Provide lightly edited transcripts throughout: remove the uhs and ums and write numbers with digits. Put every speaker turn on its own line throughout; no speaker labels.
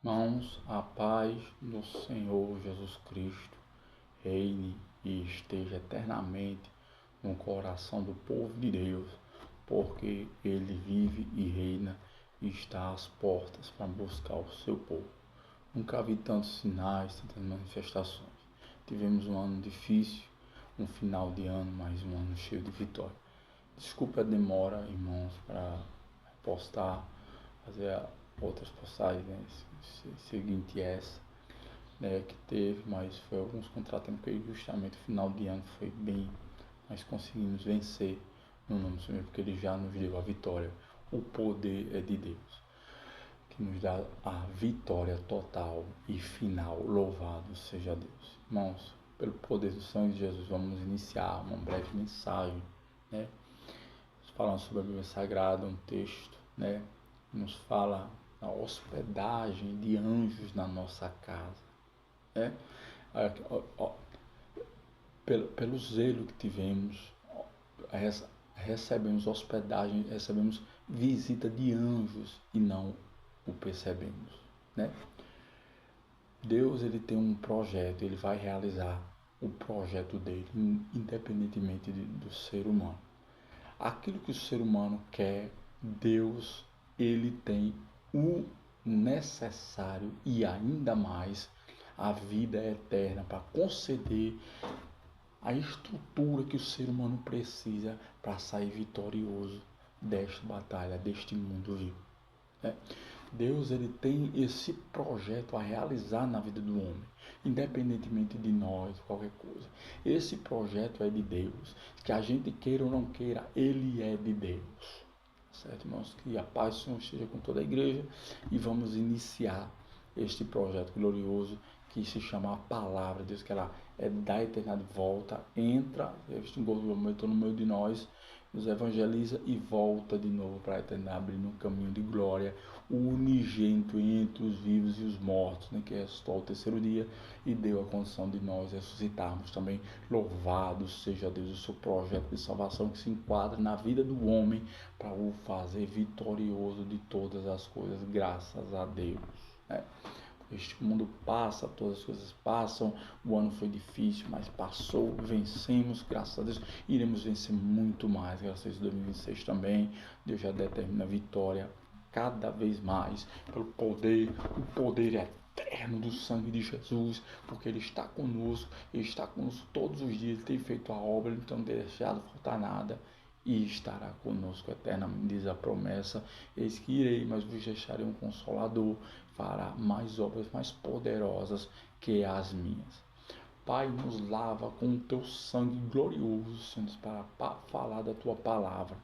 Irmãos, a paz do Senhor Jesus Cristo reine e esteja eternamente no coração do povo de Deus, porque Ele vive e reina e está às portas para buscar o seu povo. Nunca vi tantos sinais, tantas manifestações. Tivemos um ano difícil, um final de ano, mas um ano cheio de vitória. Desculpe a demora, irmãos, para postar, fazer outras postagens, né? Seguinte essa, né, que teve, mas foi alguns contratempos que justamente o final de ano foi bem, mas conseguimos vencer no nome do Senhor, porque Ele já nos deu a vitória. O poder é de Deus, que nos dá a vitória total e final. Louvado seja Deus. Irmãos, pelo poder do sangue de Jesus, vamos iniciar uma breve mensagem, né? Falando sobre a Bíblia Sagrada, um texto, né? Nos fala a hospedagem de anjos na nossa casa, né? Pelo zelo que tivemos, recebemos hospedagem, recebemos visita de anjos e não o percebemos, né? Deus, ele tem um projeto, ele vai realizar o projeto dele, independentemente do ser humano. Aquilo que o ser humano quer, Deus, ele tem o necessário e ainda mais a vida eterna para conceder a estrutura que o ser humano precisa para sair vitorioso desta batalha, deste mundo vil, né? Deus, ele tem esse projeto a realizar na vida do homem, independentemente de nós, qualquer coisa. Esse projeto é de Deus, que a gente queira ou não queira, ele é de Deus. Certo, irmãos? Que a paz do Senhor esteja com toda a igreja e vamos iniciar este projeto glorioso que se chama a Palavra de Deus, que ela é da eternidade, volta, entra, este momento no meio de nós, nos evangeliza e volta de novo para a eternidade, abrindo um caminho de glória, o unigênito entre os vivos e os mortos, né, que ressuscitou ao terceiro dia e deu a condição de nós ressuscitarmos também. Louvado seja Deus, o seu projeto de salvação que se enquadra na vida do homem para o fazer vitorioso de todas as coisas, graças a Deus, né? Este mundo passa, todas as coisas passam, o ano foi difícil, mas passou, vencemos, graças a Deus, iremos vencer muito mais, graças a Deus, 2026 também, Deus já determina a vitória cada vez mais, pelo poder, o poder eterno do sangue de Jesus, porque Ele está conosco todos os dias, Ele tem feito a obra, então não tem deixado faltar nada, e estará conosco eternamente, diz a promessa, eis que irei, mas vos deixarei um Consolador, fará mais obras mais poderosas que as minhas. Pai, nos lava com o teu sangue glorioso, Senhor, para falar da tua palavra.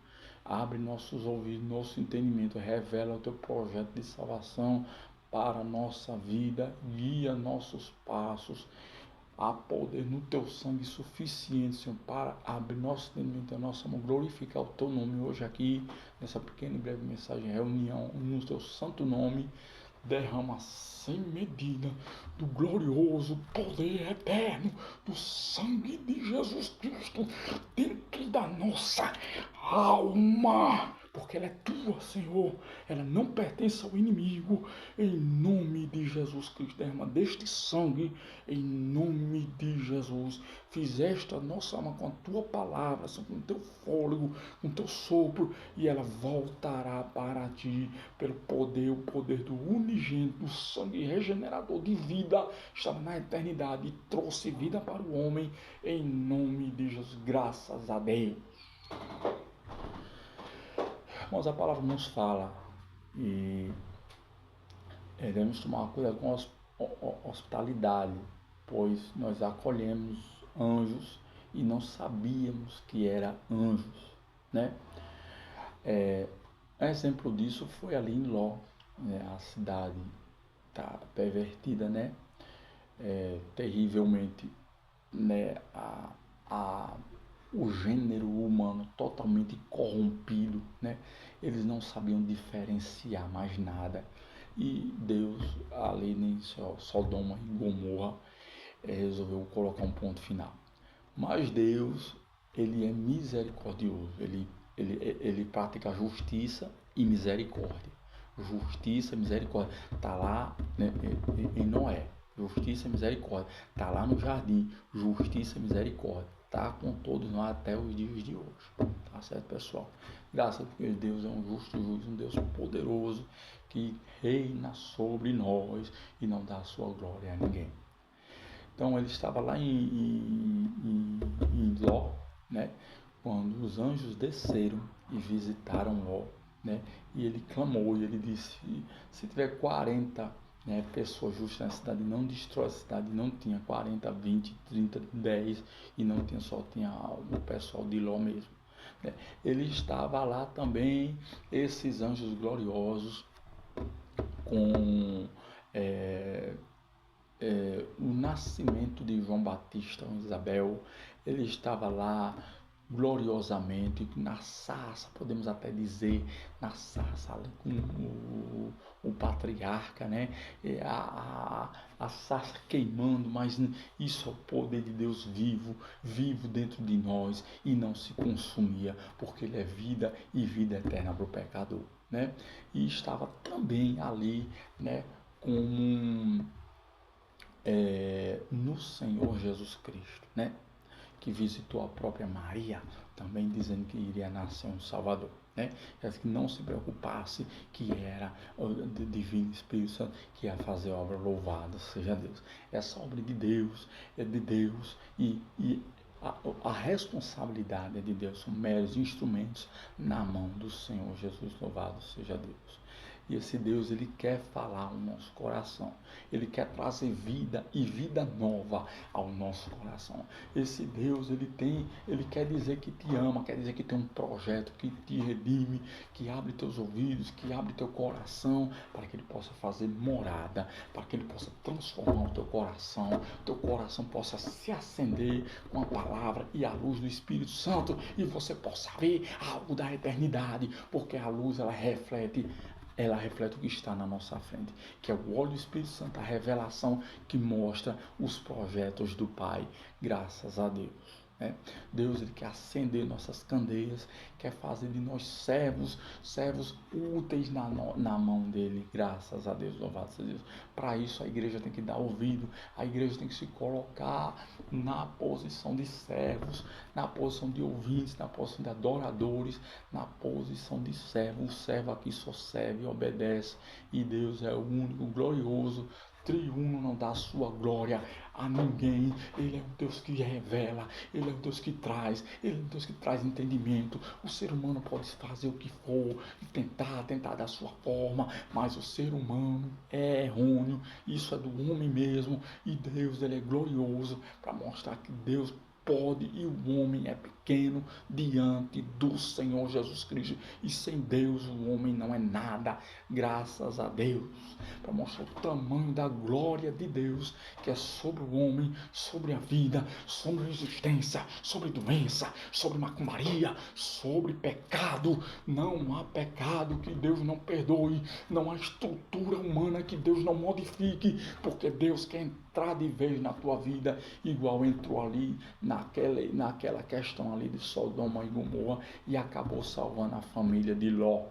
Abre nossos ouvidos, nosso entendimento, revela o teu projeto de salvação para a nossa vida, guia nossos passos. Há poder no teu sangue suficiente, Senhor, para abrir nosso entendimento, a nossa mão, glorificar o teu nome hoje aqui, nessa pequena e breve mensagem, reunião, no teu santo nome. Derrama sem medida do glorioso poder eterno do sangue de Jesus Cristo dentro da nossa alma, porque ela é tua, Senhor, ela não pertence ao inimigo. Em nome de Jesus Cristo, derrama deste sangue, em nome de Jesus. Fizeste a nossa alma com a tua palavra, com o teu fôlego, com o teu sopro, e ela voltará para ti pelo poder, o poder do unigênito, do sangue regenerador de vida, estava na eternidade e trouxe vida para o homem, em nome de Jesus, graças a Deus. Mas a palavra nos fala e devemos tomar cuidado com a hospitalidade, pois nós acolhemos anjos e não sabíamos que eram anjos, né? Exemplo disso foi ali em Ló, né? A cidade está pervertida, né? Terrivelmente, né? O gênero humano totalmente corrompido, né? Eles não sabiam diferenciar mais nada, e Deus ali em Sodoma e Gomorra resolveu colocar um ponto final. Mas Deus, ele é misericordioso, ele pratica justiça e misericórdia. Justiça e misericórdia, está lá né? Em Noé, justiça e misericórdia. Está lá no jardim, justiça e misericórdia. Está com todos nós até os dias de hoje. Tá certo, pessoal? Graças a Deus, Deus é um justo juiz, um Deus poderoso que reina sobre nós e não dá a sua glória a ninguém. Então ele estava lá em Ló, né? Quando os anjos desceram e visitaram Ló, né? E ele clamou e ele disse: se tiver 40, né, pessoas justas na cidade, não destrói a cidade. Não tinha 40, 20, 30, 10 e não tinha, só tinha o pessoal de Ló mesmo, né? Ele estava lá também, esses anjos gloriosos, com o nascimento de João Batista com Isabel. Ele estava lá gloriosamente, na sarça, podemos até dizer, na sarça ali com o patriarca, né? A sarça queimando, mas isso é o poder de Deus vivo dentro de nós, e não se consumia, porque ele é vida e vida eterna para o pecador, né? E estava também ali, né, como no Senhor Jesus Cristo, né? Que visitou a própria Maria, também dizendo que iria nascer um Salvador, né? Que não se preocupasse, que era o Divino Espírito Santo que ia fazer a obra. Louvado seja Deus. Essa obra é de Deus, e a responsabilidade é de Deus, são meros instrumentos na mão do Senhor Jesus. Louvado seja Deus. E esse Deus, ele quer falar ao nosso coração. Ele quer trazer vida e vida nova ao nosso coração. Esse Deus, ele quer dizer que te ama, quer dizer que tem um projeto que te redime, que abre teus ouvidos, que abre teu coração, para que ele possa fazer morada, para que ele possa transformar o teu coração possa se acender com a palavra e a luz do Espírito Santo, e você possa ver algo da eternidade, porque a luz, ela reflete o que está na nossa frente, que é o óleo do Espírito Santo, a revelação que mostra os projetos do Pai. Graças a Deus, né? Deus, ele quer acender nossas candeias, quer fazer de nós servos úteis na mão dele. Graças a Deus, louvado seja Deus. Para isso, a igreja tem que dar ouvido, a igreja tem que se colocar na posição de servos, na posição de ouvintes, na posição de adoradores, na posição de servo. O servo aqui só serve e obedece, e Deus é o único glorioso, triuno, não dá a sua glória a ninguém. Ele é um Deus que revela, ele é um Deus que traz, ele é um Deus que traz entendimento. O ser humano pode fazer o que for e tentar da sua forma, mas o ser humano é errôneo, isso é do homem mesmo, e Deus, ele é glorioso para mostrar que Deus pode, e o homem é pequeno diante do Senhor Jesus Cristo, e sem Deus o homem não é nada. Graças a Deus, para mostrar o tamanho da glória de Deus, que é sobre o homem, sobre a vida, sobre a existência, sobre doença, sobre macumbaria, sobre pecado. Não há pecado que Deus não perdoe, não há estrutura humana que Deus não modifique, porque Deus quer entrar de vez na tua vida, igual entrou ali naquela questão ali de Sodoma e Gomorra, e acabou salvando a família de Ló,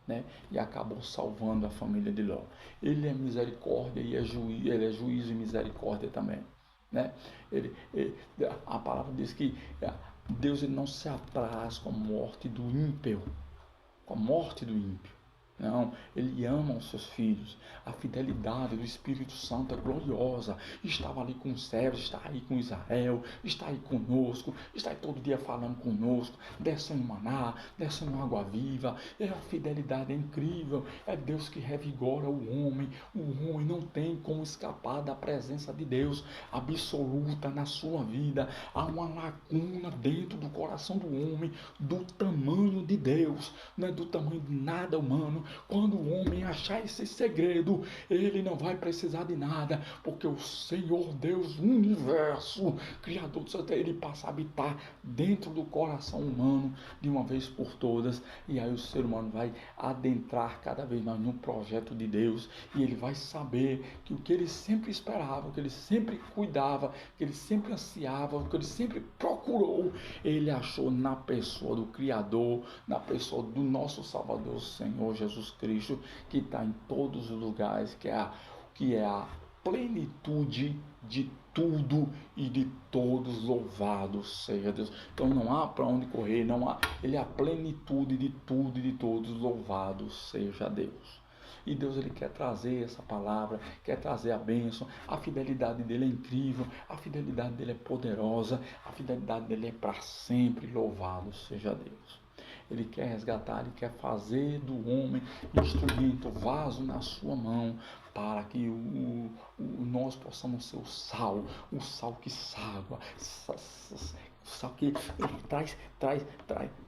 né? E acabou salvando a família de Ló. Ele é misericórdia e ele é juízo e misericórdia também, né? A palavra diz que Deus, ele não se apraz com a morte do ímpio, Não, ele ama os seus filhos. A fidelidade do Espírito Santo é gloriosa. Estava ali com os servos, está aí com Israel, está aí conosco, está aí todo dia falando conosco, descendo maná, descendo água viva. A fidelidade é incrível. É Deus que revigora o homem. O homem não tem como escapar da presença de Deus absoluta na sua vida. Há uma lacuna dentro do coração do homem, do tamanho de Deus, não é do tamanho de nada humano. Quando o homem achar esse segredo, ele não vai precisar de nada, porque o Senhor Deus, o universo, Criador do céu, ele passa a habitar dentro do coração humano de uma vez por todas, e aí o ser humano vai adentrar cada vez mais no projeto de Deus, e ele vai saber que o que ele sempre esperava, o que ele sempre cuidava, o que ele sempre ansiava, o que ele sempre procurava, procurou, ele achou na pessoa do Criador, na pessoa do nosso Salvador, Senhor Jesus Cristo, que está em todos os lugares, que é a plenitude de tudo e de todos. Louvado seja Deus. Então não há para onde correr, não há. Ele é a plenitude de tudo e de todos. Louvado seja Deus. E Deus, ele quer trazer essa palavra, quer trazer a bênção. A fidelidade dele é incrível, a fidelidade dele é poderosa, a fidelidade dele é para sempre. Louvado seja Deus. Ele quer resgatar, ele quer fazer do homem instrumento, vaso na sua mão, para que nós possamos ser o sal que salva, o sal que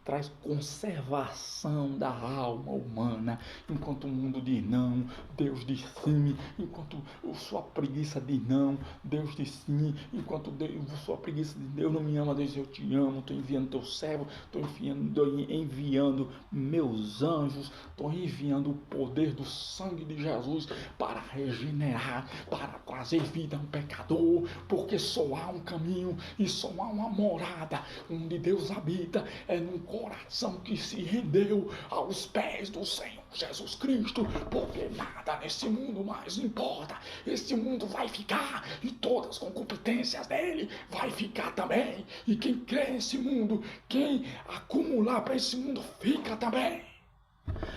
traz conservação da alma humana. Enquanto o mundo diz não, Deus diz sim. Enquanto sua preguiça diz não, Deus diz sim. Enquanto sua preguiça diz Deus não me ama, Deus, eu te amo, estou enviando teu servo, estou enviando meus anjos, estou enviando o poder do sangue de Jesus para regenerar, para trazer vida a um pecador, porque só há um caminho e só há uma morada onde Deus habita, é num coração que se rendeu aos pés do Senhor Jesus Cristo, porque nada nesse mundo mais importa. Esse mundo vai ficar e todas as concupiscências dele vai ficar também, e quem crê nesse mundo, quem acumular para esse mundo, fica também.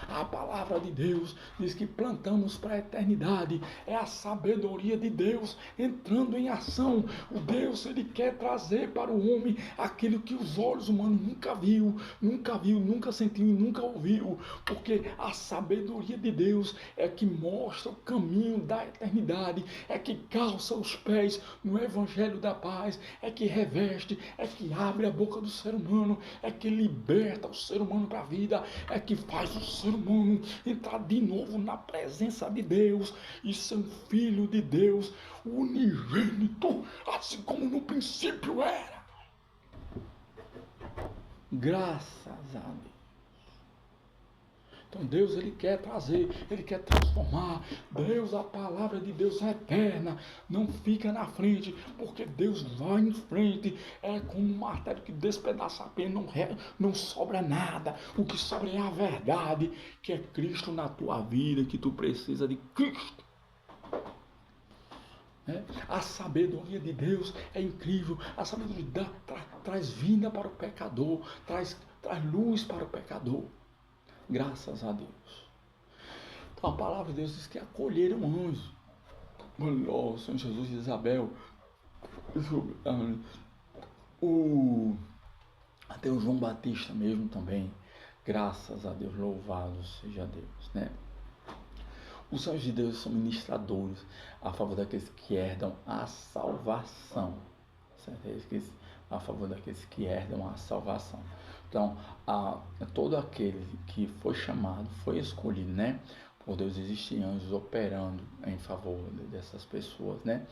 A palavra de Deus diz que plantamos para a eternidade. É a sabedoria de Deus entrando em ação. O Deus, ele quer trazer para o homem aquilo que os olhos humanos nunca viu, nunca sentiu e nunca ouviu. Porque a sabedoria de Deus é que mostra o caminho da eternidade, é que calça os pés no evangelho da paz, é que reveste, é que abre a boca do ser humano, é que liberta o ser humano para a vida, é que faz o ser humano entrar de novo na presença de Deus e ser um filho de Deus, unigênito, assim como no princípio era. Graças a Deus. Então Deus, ele quer trazer, ele quer transformar. Deus, a palavra de Deus é eterna, não fica na frente, porque Deus vai em frente. É como um martelo que despedaça a pena, não sobra nada. O que sobra é a verdade, que é Cristo na tua vida, que tu precisa de Cristo. A sabedoria de Deus é incrível. A sabedoria de Deus traz vida para o pecador, traz luz para o pecador. Graças a Deus. Então a palavra de Deus diz que acolheram anjos. O Senhor Jesus e Isabel. Até o João Batista mesmo também. Graças a Deus, louvado seja Deus, né? Os anjos de Deus são ministradores a favor daqueles que herdam a salvação. Certo? A favor daqueles que herdam a salvação. Então, todo aquele que foi chamado, foi escolhido, né? Por Deus, existem anjos operando em favor dessas pessoas, né?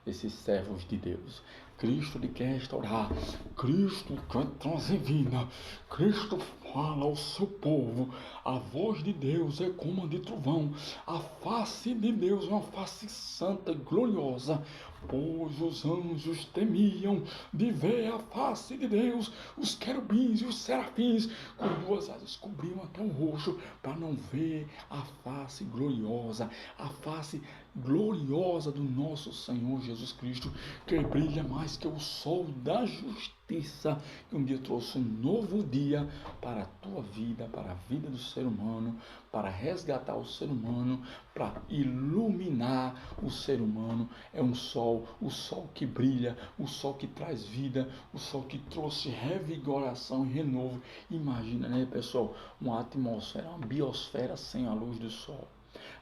Desses servos de Deus. Cristo lhe quer restaurar, Cristo quer trazer vida, Cristo fala ao seu povo, a voz de Deus é como a de trovão, a face de Deus é uma face santa e gloriosa, pois os anjos temiam de ver a face de Deus, os querubins e os serafins com duas asas cobriam até o rosto para não ver a face gloriosa do nosso Senhor Jesus Cristo, que brilha mais que o sol da justiça, que um dia trouxe um novo dia para a tua vida, para a vida do ser humano, para resgatar o ser humano, para iluminar o ser humano. É um sol, o sol que brilha, o sol que traz vida, o sol que trouxe revigoração e renovo. Imagina, né, pessoal, uma atmosfera, uma biosfera sem a luz do sol.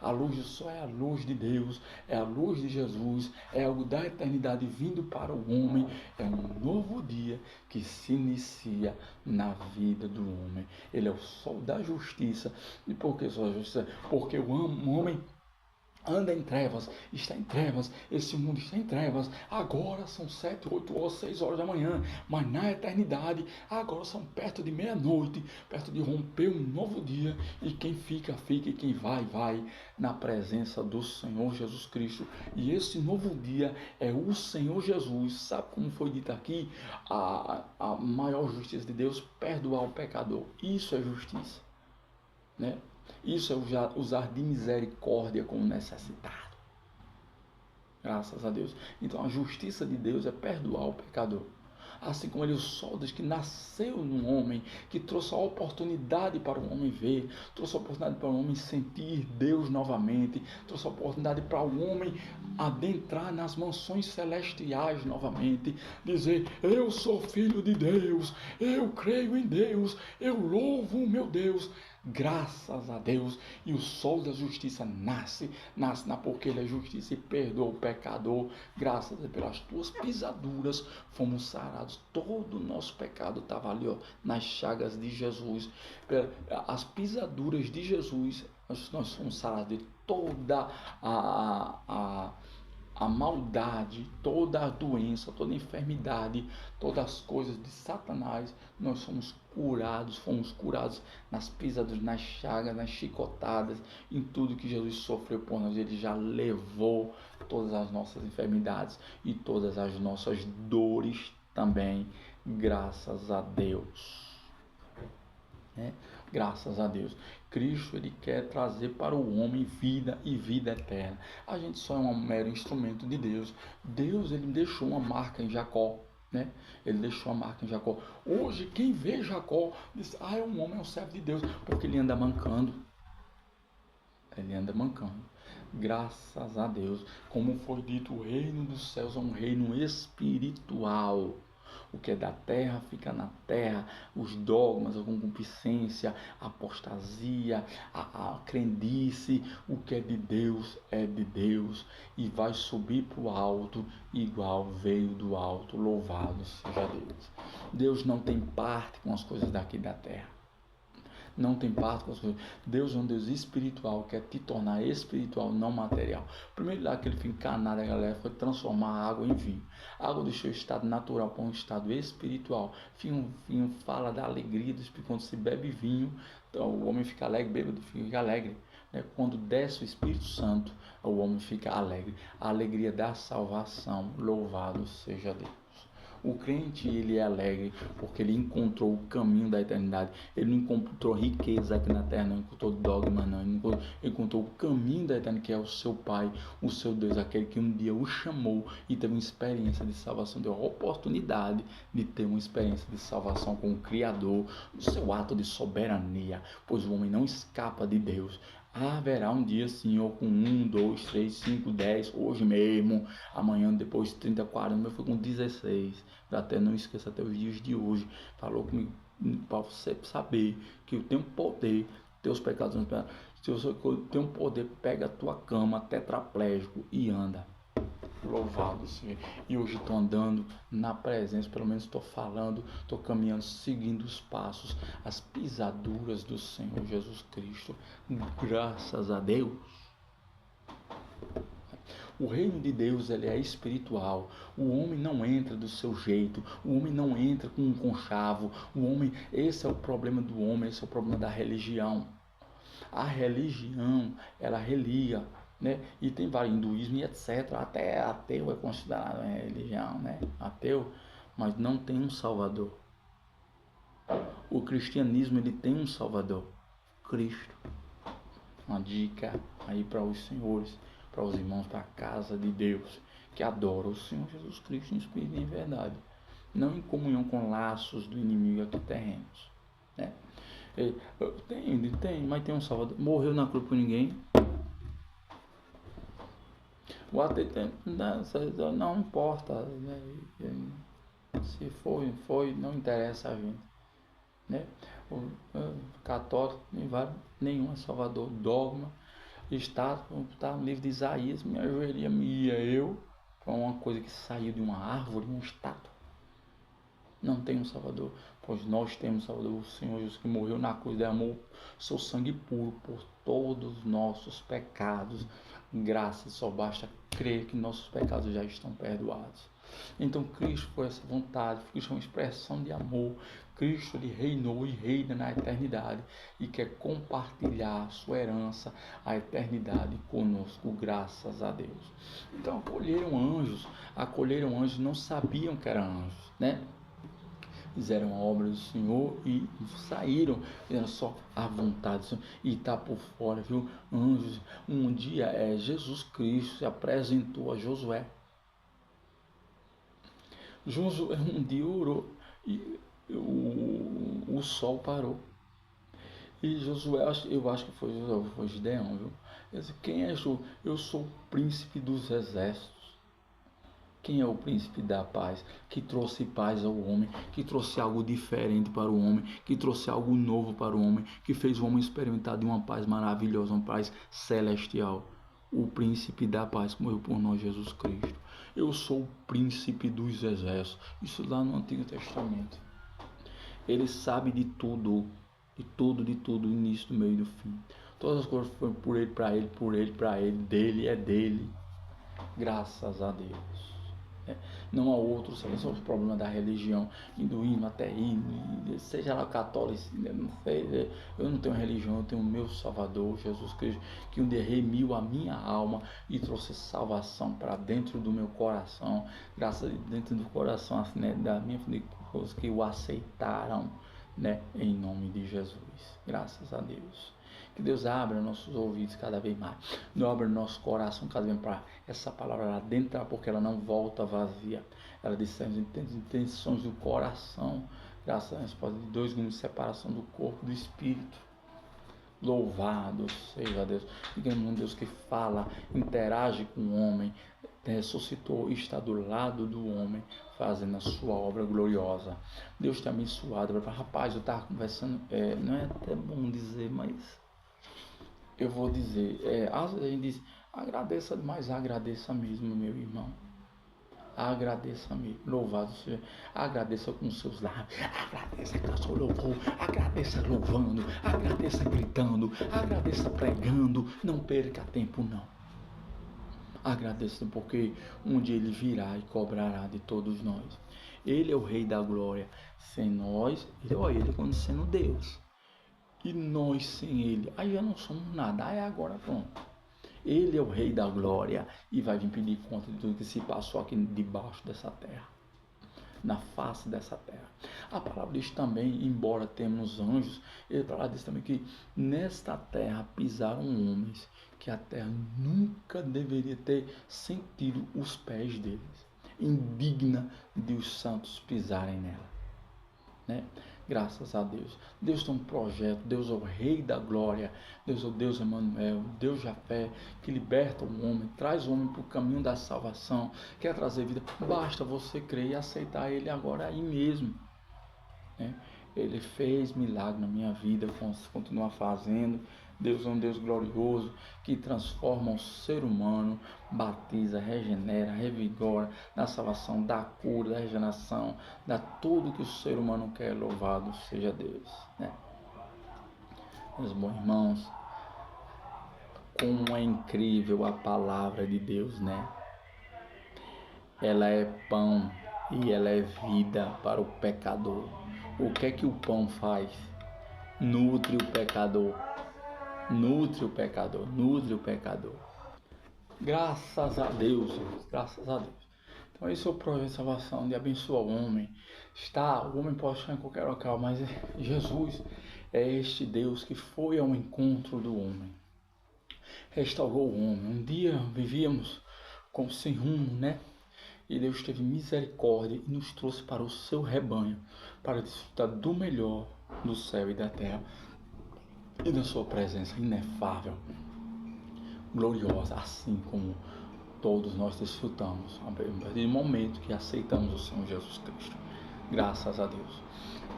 A luz do sol é a luz de Deus, é a luz de Jesus, é algo da eternidade vindo para o homem, é um novo dia que se inicia na vida do homem. Ele é o sol da justiça. E por que só a justiça? Porque o homem anda em trevas, está em trevas, esse mundo está em trevas, agora são 7, 8 horas, 6 horas da manhã, mas na eternidade, agora são perto de meia-noite, perto de romper um novo dia, e quem fica, fica, e quem vai, vai, na presença do Senhor Jesus Cristo, e esse novo dia é o Senhor Jesus. Sabe como foi dito aqui? A maior justiça de Deus, perdoar o pecador, isso é justiça, né? Isso é usar de misericórdia com o necessitado. Graças a Deus. Então a justiça de Deus é perdoar o pecador. Assim como ele, o sol Deus que nasceu no homem, que trouxe a oportunidade para o homem ver, trouxe a oportunidade para o homem sentir Deus novamente, trouxe a oportunidade para o homem adentrar nas mansões celestiais novamente, dizer: eu sou filho de Deus, eu creio em Deus, eu louvo o meu Deus. Graças a Deus, e o sol da justiça nasce porque ele é justiça e perdoa o pecador. Graças a Deus, pelas tuas pisaduras fomos sarados. Todo o nosso pecado estava ali, ó, nas chagas de Jesus. As pisaduras de Jesus, nós somos sarados de toda a maldade, toda a doença, toda a enfermidade, todas as coisas de Satanás. Nós fomos curados nas pisaduras, nas chagas, nas chicotadas, em tudo que Jesus sofreu por nós. Ele já levou todas as nossas enfermidades e todas as nossas dores também, graças a Deus. Graças a Deus. Cristo, ele quer trazer para o homem vida e vida eterna. A gente só é um mero instrumento de Deus. Deus, ele deixou uma marca em Jacó, né? Ele deixou a marca em Jacó. Hoje, quem vê Jacó diz: é um homem, é um servo de Deus, porque ele anda mancando. Ele anda mancando. Graças a Deus. Como foi dito, o reino dos céus é um reino espiritual. O que é da terra fica na terra. Os dogmas, a concupiscência, a apostasia, a crendice, o que é de Deus e vai subir para o alto, igual veio do alto. Louvado seja Deus. Deus não tem parte com as coisas daqui da terra. Não tem parte com as coisas. Deus é um Deus espiritual, quer te tornar espiritual, não material. O primeiro lugar que ele foi encanado, a galera, foi transformar a água em vinho. A água deixou o estado natural para um estado espiritual. Vinho fala da alegria do Espírito. Quando se bebe vinho, então, o homem fica alegre, bêbado fica alegre. Quando desce o Espírito Santo, o homem fica alegre. A alegria da salvação. Louvado seja Deus. O crente, ele é alegre porque ele encontrou o caminho da eternidade. Ele não encontrou riqueza aqui na terra, não encontrou dogma, não. Ele encontrou o caminho da eternidade, que é o seu Pai, o seu Deus, aquele que um dia o chamou e teve uma experiência de salvação, deu a oportunidade de ter uma experiência de salvação com o Criador, no seu ato de soberania, pois o homem não escapa de Deus. Haverá um dia, Senhor, com 1, 2, 3, 5, 10, hoje mesmo, amanhã, depois 30, 40, eu fui com 16, até não esqueça até os dias de hoje. Falou comigo para você saber que eu tenho poder, teus pecados não esperam. Se eu tenho poder, pega a tua cama, tetraplégico, e anda. Louvado Senhor. E hoje estou andando na presença, pelo menos estou falando, estou caminhando, seguindo os passos, as pisaduras do Senhor Jesus Cristo. Graças a Deus. O reino de Deus, ele é espiritual. O homem não entra do seu jeito. O homem não entra com um conchavo. Esse é o problema do homem, esse é o problema da religião. A religião, ela relia, né? E tem vários, hinduísmo e etc. Até ateu é considerado uma religião, né? Ateu, mas não tem um salvador. O cristianismo, ele tem um salvador, Cristo. Uma dica aí para os senhores, para os irmãos da casa de Deus, que adoram o Senhor Jesus Cristo em espírito e em verdade, não em comunhão com laços do inimigo aqui terrenos, né? Tem, mas tem um salvador. Morreu na cruz por ninguém. O ateu não importa, né? Se foi, não interessa a gente, né? O católico, nenhum é salvador. Dogma está no livro de Isaías: me ajoelharia eu para uma coisa que saiu de uma árvore, uma estátua. Não tem um salvador, pois nós temos um salvador, o Senhor Jesus, que morreu na cruz, derramou seu sangue puro por todos os nossos pecados. graça, só basta crer que nossos pecados já estão perdoados. Então Cristo foi essa vontade, Cristo é uma expressão de amor. Cristo ele reinou e reina na eternidade e quer compartilhar a sua herança, a eternidade conosco, graças a Deus. Então acolheram anjos, não sabiam que eram anjos, né? Fizeram a obra do Senhor e saíram, fizeram só a vontade do Senhor, e está por fora, viu? Anjos. Um dia Jesus Cristo se apresentou a Josué. Josué um dia orou e o sol parou. E Josué, eu acho que foi Gideão, viu? Ele disse, quem és tu? Eu sou o príncipe dos exércitos. Quem é o príncipe da paz? Que trouxe paz ao homem, que trouxe algo diferente para o homem, que trouxe algo novo para o homem, que fez o homem experimentar de uma paz maravilhosa, uma paz celestial. O príncipe da paz morreu por nós, Jesus Cristo. Eu sou o príncipe dos exércitos. Isso lá no Antigo Testamento. Ele sabe de tudo, do início, do meio e do fim. Todas as coisas foram por ele, para ele, dele é dele. Graças a Deus. Não há outros, esses são os problemas da religião, hinduísmo, ateísmo, seja lá católico, não sei, eu não tenho religião, eu tenho o meu Salvador, Jesus Cristo, que um dia remiu a minha alma e trouxe salvação para dentro do meu coração, graças a Deus, dentro do coração, assim, né, da minha família, que o aceitaram, né, em nome de Jesus, graças a Deus. Que Deus abra nossos ouvidos cada vez mais. Deus abra nosso coração cada vez mais para essa palavra lá dentro, porque ela não volta vazia. Ela discerne as intenções do coração. Graças a Deus, pode de 2 minutos de separação do corpo do espírito. Louvado seja Deus. Digamos um Deus que fala, interage com o homem, ressuscitou e está do lado do homem, fazendo a sua obra gloriosa. Deus te abençoado. Rapaz, eu estava conversando, não é até bom dizer, mas eu vou dizer, às vezes a gente diz, agradeça, mas agradeça mesmo, meu irmão. Agradeça mesmo, louvado seja. Agradeça com seus lábios, agradeça com o seu louvor, agradeça louvando, agradeça gritando, agradeça pregando, não perca tempo não. Agradeça porque um dia ele virá e cobrará de todos nós. Ele é o Rei da Glória, sem nós, ele quando sendo Deus. E nós sem ele, aí já não somos nada, aí agora pronto. Ele é o Rei da Glória e vai vir pedir conta de tudo que se passou aqui debaixo dessa terra, na face dessa terra. A palavra diz também, embora temos anjos, ele fala diz também que nesta terra pisaram homens que a terra nunca deveria ter sentido os pés deles, indigna de os santos pisarem nela, né? Graças a Deus. Deus tem um projeto. Deus é o Rei da Glória. Deus é o Deus Emanuel, Deus Jafé, que liberta o homem, traz o homem para o caminho da salvação, quer trazer vida. Basta você crer e aceitar Ele agora aí mesmo, né? Ele fez milagre na minha vida, continua fazendo. Deus é um Deus glorioso que transforma o ser humano, batiza, regenera, revigora, dá salvação, dá cura, dá regeneração, dá tudo que o ser humano quer. Louvado seja Deus, né? Meus bons irmãos, como é incrível a palavra de Deus, né? Ela é pão e ela é vida para o pecador. O que é que o pão faz? Nutre o pecador. Nutre o pecador, nutre o pecador. Graças a Deus, graças a Deus. Então esse é o projeto de salvação, de abençoar o homem. O homem pode estar em qualquer local, mas Jesus é este Deus que foi ao encontro do homem. Restaurou o homem. Um dia vivíamos como sem rumo, né? E Deus teve misericórdia e nos trouxe para o seu rebanho, para desfrutar do melhor do céu e da terra. E da sua presença inefável, gloriosa, assim como todos nós desfrutamos, a partir do momento que aceitamos o Senhor Jesus Cristo. Graças a Deus.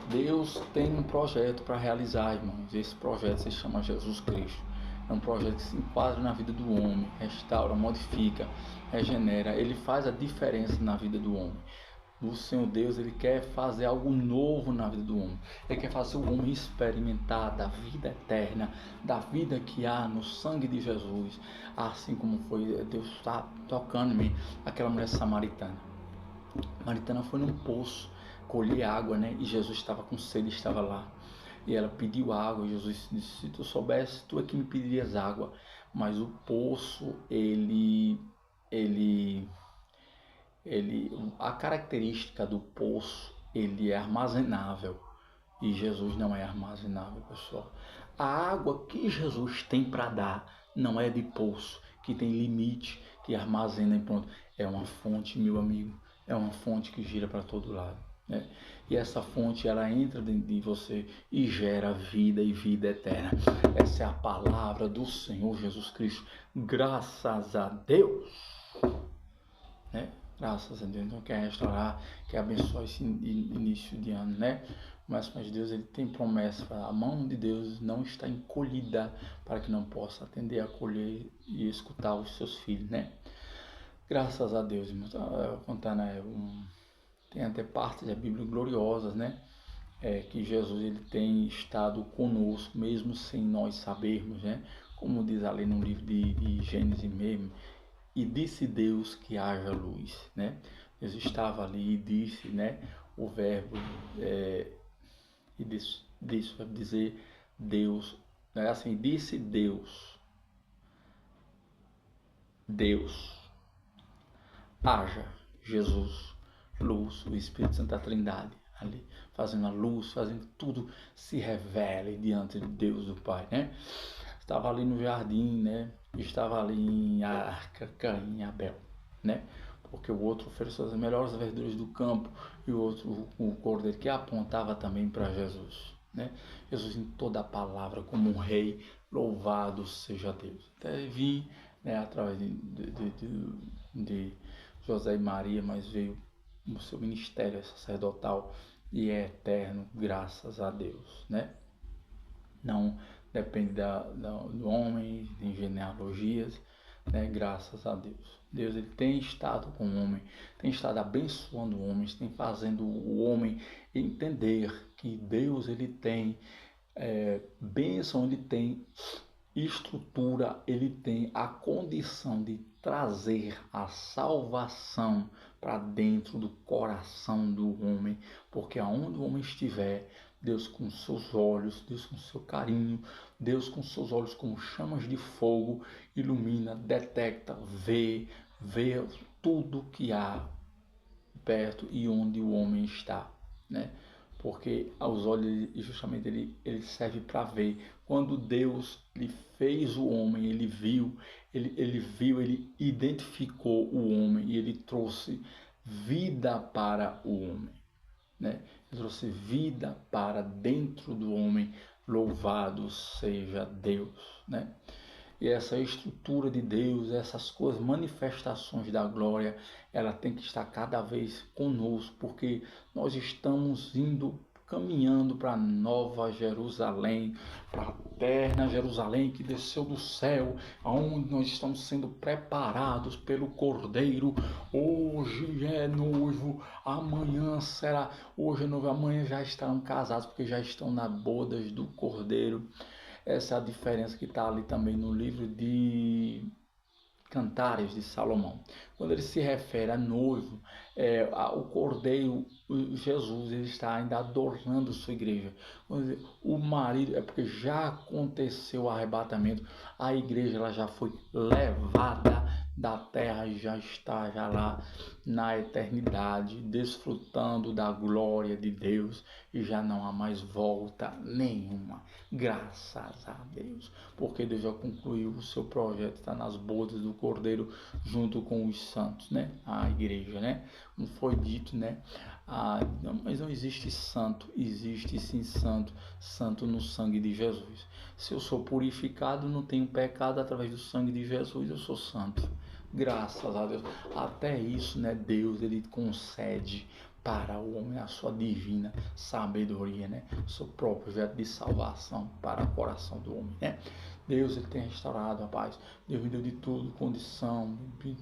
Deus tem um projeto para realizar, irmãos. Esse projeto se chama Jesus Cristo. É um projeto que se enquadra na vida do homem, restaura, modifica, regenera. Ele faz a diferença na vida do homem. O Senhor Deus, ele quer fazer algo novo na vida do homem. Ele quer fazer o homem experimentar da vida eterna, da vida que há no sangue de Jesus. Assim como foi, Deus está tocando em mim, aquela mulher samaritana. A samaritana foi num poço colher água, né? E Jesus estava com sede, estava lá. E ela pediu água. E Jesus disse: se tu soubesse, tu é que me pedirias água. Mas o poço, a característica do poço, ele é armazenável. E Jesus não é armazenável, pessoal. A água que Jesus tem para dar não é de poço, que tem limite, que armazena e pronto. É uma fonte, meu amigo. É uma fonte que gira para todo lado, né? E essa fonte, ela entra dentro de você e gera vida e vida eterna. Essa é a palavra do Senhor Jesus Cristo. Graças a Deus, né? Graças a Deus. Então, quer restaurar, quer abençoar esse início de ano, né? Mas Deus, ele tem promessa. A mão de Deus não está encolhida para que não possa atender, acolher e escutar os seus filhos, né? Graças a Deus, irmãos. Contar, né? Tem até partes da Bíblia gloriosas, né? Que Jesus, ele tem estado conosco, mesmo sem nós sabermos, né? Como diz ali no livro de Gênesis mesmo. E disse Deus que haja luz, né? Deus estava ali e disse, né? O verbo, e disso vai dizer Deus, né? Assim, disse Deus, haja, Jesus, luz, o Espírito Santo da Trindade, ali, fazendo a luz, fazendo tudo se revele diante de Deus, o Pai, né? Estava ali no jardim, né? Estava ali em Caim e Abel, né? Porque o outro ofereceu as melhores verduras do campo e o outro, o cordeiro, que apontava também para Jesus, né? Jesus em toda a palavra como um rei, louvado seja Deus. Até vim, né, através de José e Maria, mas veio o seu ministério sacerdotal e é eterno, graças a Deus, né? Não depende do homem, de genealogias, né? Graças a Deus. Deus, ele tem estado com o homem, tem estado abençoando o homem, tem fazendo o homem entender que Deus, ele tem bênção, ele tem estrutura, ele tem a condição de trazer a salvação para dentro do coração do homem, porque aonde o homem estiver, Deus com seus olhos, Deus com seu carinho, Deus com seus olhos como chamas de fogo, ilumina, detecta, vê tudo que há perto e onde o homem está, né? Porque aos olhos, justamente, ele serve para ver. Quando Deus lhe fez o homem, ele viu, ele identificou o homem e ele trouxe vida para o homem, né? Ele trouxe vida para dentro do homem. Louvado seja Deus, né? E essa estrutura de Deus, essas coisas, manifestações da glória, ela tem que estar cada vez conosco, porque nós estamos caminhando para a Nova Jerusalém, para a eterna Jerusalém que desceu do céu, aonde nós estamos sendo preparados pelo Cordeiro. Hoje é noivo, amanhã será, hoje é noivo, amanhã já estarão casados, porque já estão nas bodas do Cordeiro. Essa é a diferença que está ali também no livro de Cantares de Salomão. Quando ele se refere a noivo, o Cordeiro, Jesus, ele está ainda adornando sua igreja. O marido, é porque já aconteceu o arrebatamento, a igreja ela já foi levada da terra e já está já lá na eternidade, desfrutando da glória de Deus e já não há mais volta nenhuma. Graças a Deus, porque Deus já concluiu o seu projeto, está nas bodas do Cordeiro junto com os santos, né? A igreja, né? Como foi dito, né? Mas não existe santo, existe sim santo no sangue de Jesus. Se eu sou purificado, não tenho pecado, através do sangue de Jesus eu sou santo. Graças a Deus. Até isso, né? Deus, ele concede para o homem a sua divina sabedoria, né? O seu próprio projeto de salvação para o coração do homem, né? Deus, Ele tem restaurado, rapaz. Deus me deu de tudo, condição,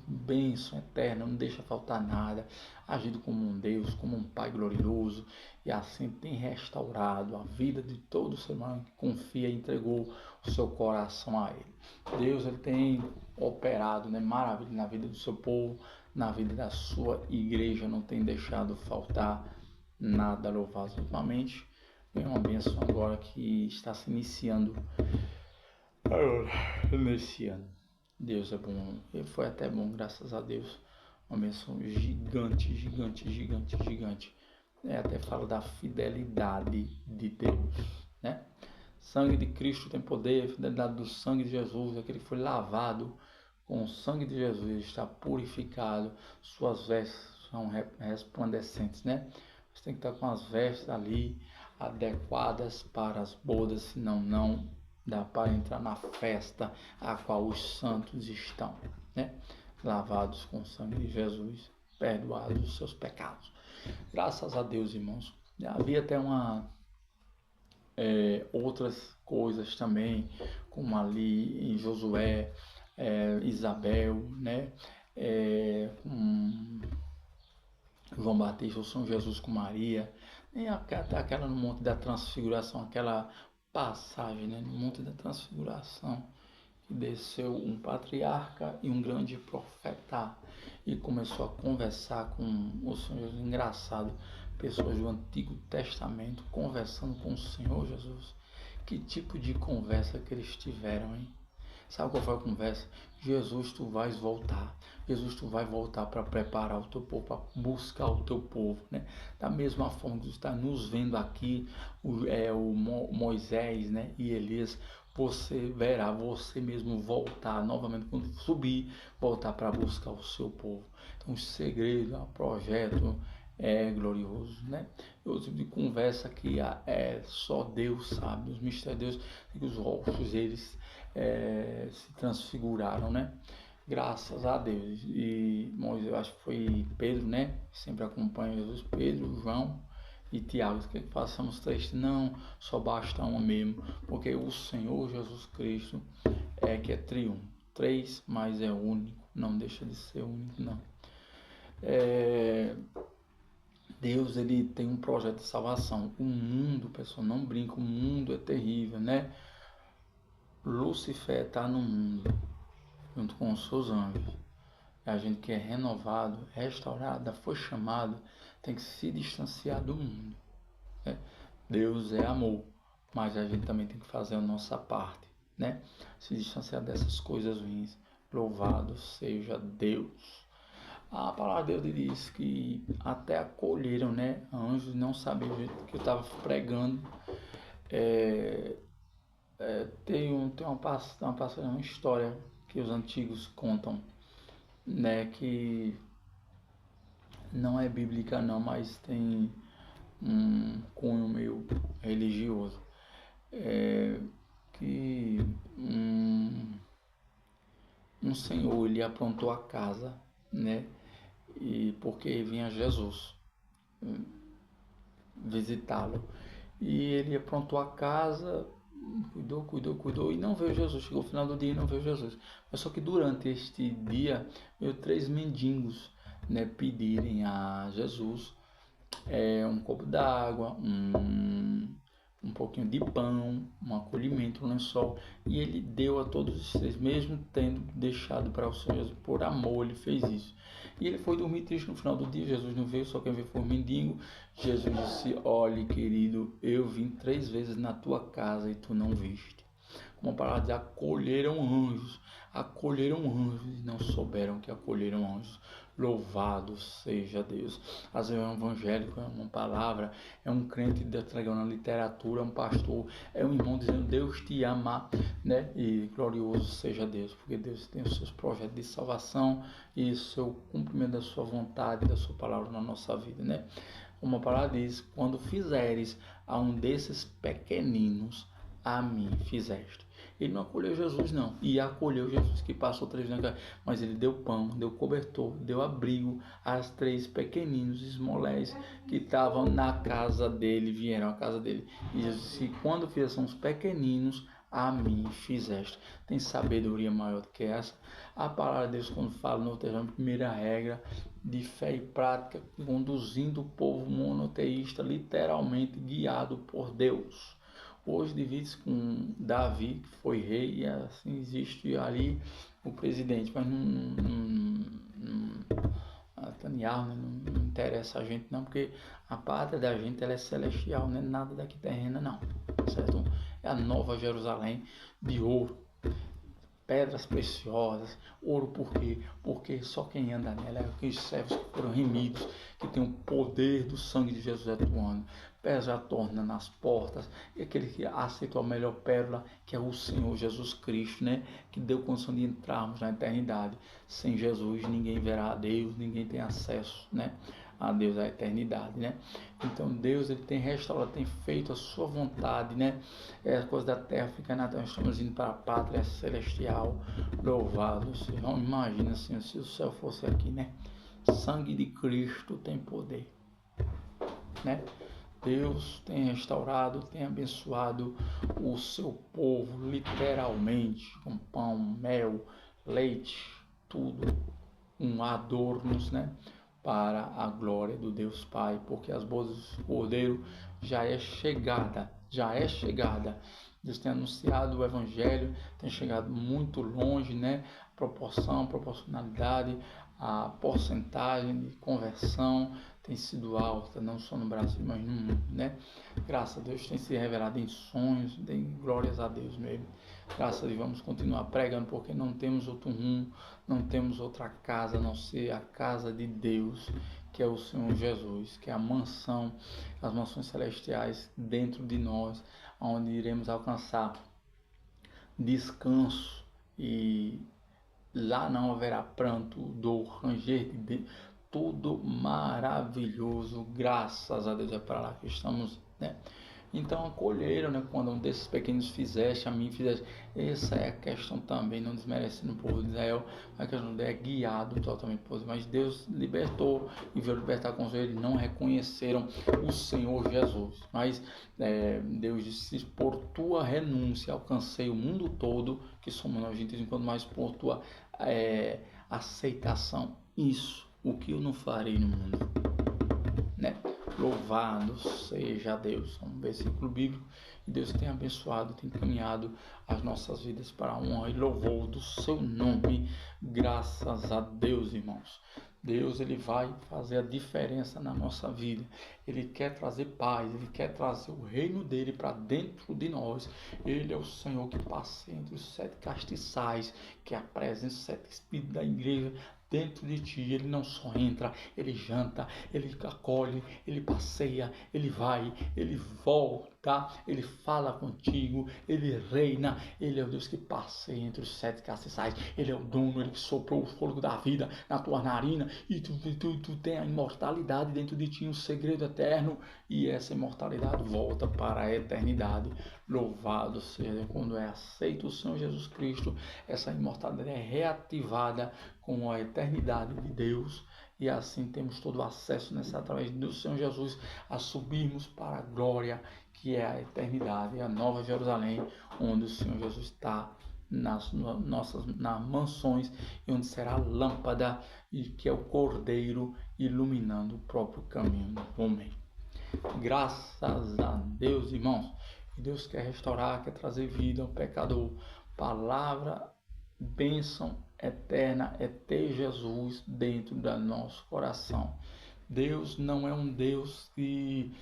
bênção eterna, não deixa faltar nada. Agido como um Deus, como um Pai glorioso, e assim tem restaurado a vida de todo ser humano que confia e entregou o seu coração a Ele. Deus, Ele tem operado, né, maravilha na vida do seu povo, na vida da sua igreja, não tem deixado faltar nada. Louvado ultimamente. Vem uma bênção agora que está se iniciando nesse ano. Deus é bom, e foi até bom, graças a Deus. Uma bênção gigante, gigante, gigante, gigante. Até fala da fidelidade de Deus, né? Sangue de Cristo tem poder, fidelidade do sangue de Jesus, aquele que foi lavado com o sangue de Jesus, está purificado, suas vestes são resplandecentes, né? Você tem que estar com as vestes ali adequadas para as bodas, senão não dá para entrar na festa a qual os santos estão, né? Lavados com o sangue de Jesus, perdoados os seus pecados. Graças a Deus, irmãos. Havia até outras coisas também, como ali em Josué, Isabel, né? João Batista, o São Jesus com Maria, e até aquela no Monte da Transfiguração, aquela passagem, né, no Monte da Transfiguração, que desceu um patriarca e um grande profeta e começou a conversar com o Senhor Jesus. Engraçado, pessoas do Antigo Testamento conversando com o Senhor Jesus. Que tipo de conversa que eles tiveram, hein? Sabe qual foi a conversa? Jesus, tu vais voltar. Jesus, tu vai voltar para preparar o teu povo, para buscar o teu povo, né? Da mesma forma que tu está nos vendo aqui, o Moisés, né, e Elias, você verá você mesmo voltar novamente, quando subir, voltar para buscar o seu povo. Então, o segredo, o projeto é glorioso, né? O tipo de conversa que só Deus sabe, os mistérios de Deus, que os rostos eles se transfiguraram, né? Graças a Deus. E Moisés, eu acho que foi Pedro, né? Sempre acompanha Jesus, Pedro, João e Tiago, que façamos três, não, só basta um mesmo, porque o Senhor Jesus Cristo que é triunfo. Três, mas é único, não deixa de ser único, não. Deus, ele tem um projeto de salvação. O mundo, pessoal, não brinca, o mundo é terrível, né? Lúcifer está no mundo, junto com os seus anjos. A gente que é renovado, restaurado, foi chamado, tem que se distanciar do mundo, né? Deus é amor, mas a gente também tem que fazer a nossa parte, né? Se distanciar dessas coisas ruins. Louvado seja Deus. A palavra de Deus diz que até acolheram, né? Anjos não sabiam o jeito que eu estava pregando. Tem uma história que os antigos contam, né? Que não é bíblica não, mas tem um cunho meio religioso. Que um senhor, ele aprontou a casa, né? E porque vinha Jesus visitá-lo. E ele aprontou a casa, cuidou, e não veio Jesus. Chegou o final do dia e não veio Jesus. Mas só que durante este dia, veio 3 mendigos, né, pedirem a Jesus um copo d'água, um pouquinho de pão, um acolhimento, um lençol, e ele deu a todos os 3, mesmo tendo deixado para o Senhor Jesus. Por amor ele fez isso. E ele foi dormir triste no final do dia. Jesus não veio, só quem veio foi o mendigo. Jesus disse: olhe, querido, eu vim 3 vezes na tua casa e tu não viste. Uma palavra de acolheram anjos e não souberam que acolheram anjos. Louvado seja Deus. Às vezes é um evangélico, é uma palavra, é um crente entregando na literatura, é um pastor, é um irmão dizendo Deus te ama, né? E glorioso seja Deus, porque Deus tem os seus projetos de salvação e o seu cumprimento da sua vontade, da sua palavra na nossa vida, né? Uma palavra diz: quando fizeres a um desses pequeninos, a mim fizeste. Ele não acolheu Jesus, não. E acolheu Jesus, que passou 3 dias na casa. Mas ele deu pão, deu cobertor, deu abrigo às 3 pequeninos esmolés que estavam na casa dele, vieram à casa dele. E Jesus disse: quando fizessem os pequeninos, a mim fizeste. Tem sabedoria maior do que essa? A palavra de Deus, quando fala no Testamento, primeira regra de fé e prática, conduzindo o povo monoteísta, literalmente guiado por Deus. Hoje divide-se com Davi, que foi rei, e assim existe ali o presidente, mas Netanyahu, né? Não interessa a gente não, porque a pátria da gente ela é celestial, não é nada daqui terrena não, certo? É a nova Jerusalém de ouro, pedras preciosas, ouro por quê? Porque só quem anda nela é aqueles servos que foram remidos, que tem o poder do sangue de Jesus atuando, pesa torna nas portas, e aquele que aceitou a melhor pérola, que é o Senhor Jesus Cristo, né? Que deu condição de entrarmos na eternidade. Sem Jesus ninguém verá a Deus, ninguém tem acesso, né? A Deus, a eternidade, né? Então Deus ele tem restaurado, tem feito a sua vontade, né? A coisa da terra fica na terra, estamos indo para a pátria celestial, louvado seja. Não imagina assim, se o céu fosse aqui, né? Sangue de Cristo tem poder, né? Deus tem restaurado, tem abençoado o seu povo, literalmente, com pão, mel, leite, tudo, adornos, né? Para a glória do Deus Pai, porque as bodas do Cordeiro já é chegada. Deus tem anunciado o Evangelho, tem chegado muito longe, né? Proporcionalidade, a porcentagem de conversão tem sido alta, não só no Brasil, mas no mundo, né? Graças a Deus tem se revelado em sonhos, deem glórias a Deus mesmo. Graças a Deus vamos continuar pregando, porque não temos outro rumo, não temos outra casa, a não ser a casa de Deus, que é o Senhor Jesus, que é a mansão, as mansões celestiais dentro de nós, onde iremos alcançar descanso e lá não haverá pranto, dor, ranger de dentes, tudo maravilhoso, graças a Deus é para lá que estamos, né? Então acolheram, né, quando um desses pequenos fizeste, a mim fizeste. Essa é a questão também, não desmerecendo o povo de Israel, a questão de é guiado totalmente por Deus, mas Deus libertou e veio libertar com eles, não reconheceram o Senhor Jesus, mas Deus disse, por tua renúncia alcancei o mundo todo, que somos nós gentios, enquanto mais por tua aceitação, isso, o que eu não farei no mundo, né? Louvado seja Deus, é um versículo bíblico, e Deus tem abençoado, tem caminhado as nossas vidas para a honra e louvor do seu nome, graças a Deus, irmãos. Deus ele vai fazer a diferença na nossa vida, ele quer trazer paz, ele quer trazer o reino dele para dentro de nós. Ele é o Senhor que passa entre os 7 castiçais, que apresenta os 7 espíritos da igreja dentro de ti. Ele não só entra, ele janta, ele acolhe, ele passeia, ele vai, ele volta, ele fala contigo, ele reina. Ele é o Deus que passeia entre os 7 castiçais, ele é o dono, ele que soprou o fôlego da vida na tua narina, e tu tem a imortalidade dentro de ti, um segredo eterno, e essa imortalidade volta para a eternidade. Louvado seja, quando é aceito o Senhor Jesus Cristo, essa imortalidade é reativada com a eternidade de Deus, e assim temos todo o acesso através do Senhor Jesus a subirmos para a glória, que é a eternidade, a nova Jerusalém, onde o Senhor Jesus está nas mansões, e onde será a lâmpada, e que é o Cordeiro iluminando o próprio caminho do homem. Graças a Deus, irmãos. Deus quer restaurar, quer trazer vida ao pecador. Palavra, bênção eterna é ter Jesus dentro do nosso coração. Deus não é um Deus de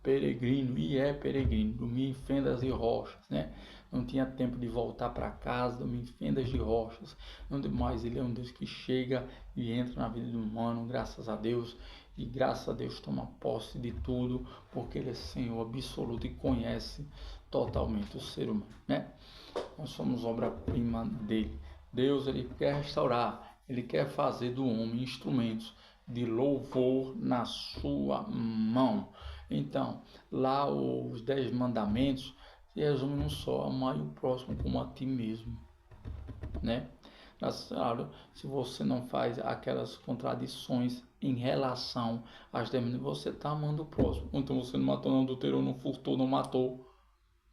peregrino, e é peregrino, dormia em fendas e rochas, né? Não tinha tempo de voltar para casa, dormia em fendas de rochas. Onde mais ele é um Deus que chega e entra na vida do humano, graças a Deus. E graças a Deus toma posse de tudo, porque ele é Senhor absoluto e conhece totalmente o ser humano, né? Nós somos obra-prima dele. Deus ele quer restaurar, ele quer fazer do homem instrumentos de louvor na sua mão. Então, lá os 10 mandamentos se resumem num só: amar o próximo como a ti mesmo, né? Claro, se você não faz aquelas contradições em relação às demais, você está amando o próximo. Então você não matou, não adulterou, não furtou, não matou,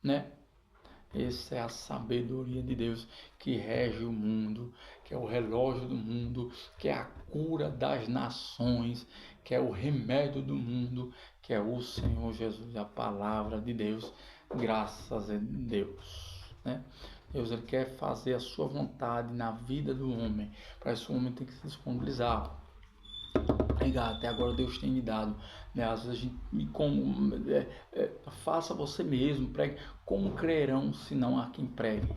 né? Essa é a sabedoria de Deus que rege o mundo, que é o relógio do mundo, que é a cura das nações, que é o remédio do mundo, que é o Senhor Jesus, a palavra de Deus, graças a Deus, né? Deus, ele quer fazer a sua vontade na vida do homem. Para isso o homem tem que se disponibilizar. Obrigado, até agora Deus tem me dado, né? Às vezes a gente, faça você mesmo, pregue. Como crerão se não há quem pregue?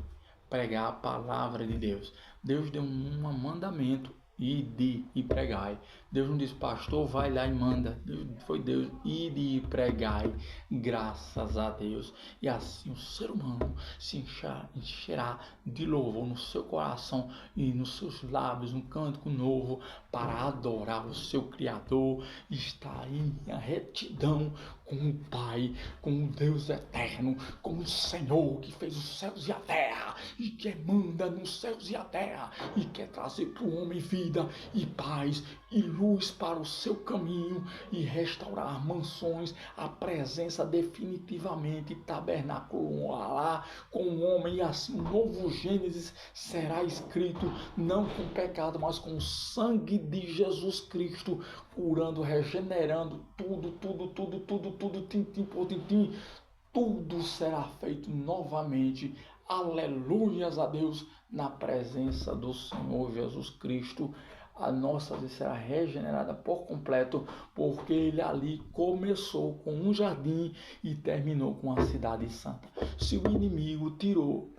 Pregar a palavra de Deus. Deus deu um mandamento: ide e pregai. Deus não disse, pastor, vai lá e manda. Foi Deus, ide e pregai, graças a Deus. E assim o ser humano se encherá de louvor no seu coração e nos seus lábios, um cântico novo para adorar o seu Criador, estar em retidão com o Pai, com o Deus eterno, com o Senhor que fez os céus e a terra, e que manda nos céus e a terra, e quer trazer para o homem vida e paz e luz para o seu caminho, e restaurar mansões, a presença definitivamente tabernacular com o homem, e assim um novo Gênesis será escrito, não com pecado, mas com o sangue de Jesus Cristo, curando, regenerando tudo, tintim por tintim, tudo será feito novamente. Aleluias a Deus, na presença do Senhor Jesus Cristo. A nossa vida será regenerada por completo, porque ele ali começou com um jardim e terminou com a cidade santa. Se o inimigo tirou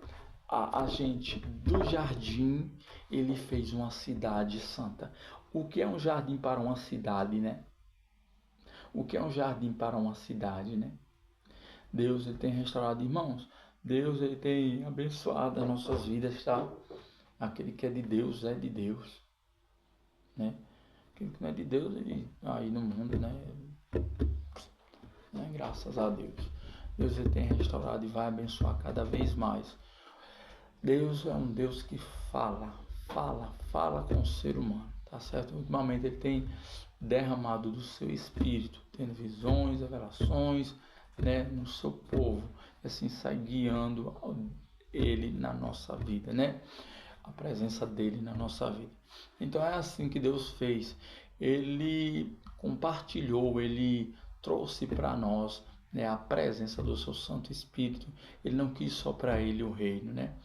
a gente do jardim, ele fez uma cidade santa. O que é um jardim para uma cidade, né? O que é um jardim para uma cidade, né? Deus, ele tem restaurado, irmãos. Deus, ele tem abençoado as nossas vidas, tá? Aquele que é de Deus, né? Aquele que não é de Deus, ele aí no mundo, né? Graças a Deus. Deus, ele tem restaurado e vai abençoar cada vez mais. Deus é um Deus que fala com o ser humano, tá certo? Ultimamente ele tem derramado do seu espírito, tendo visões, revelações, né, no seu povo, e assim sai guiando ele na nossa vida, né? A presença dele na nossa vida. Então é assim que Deus fez. Ele compartilhou, ele trouxe para nós, né, a presença do seu Santo Espírito. Ele não quis só para ele o reino, né?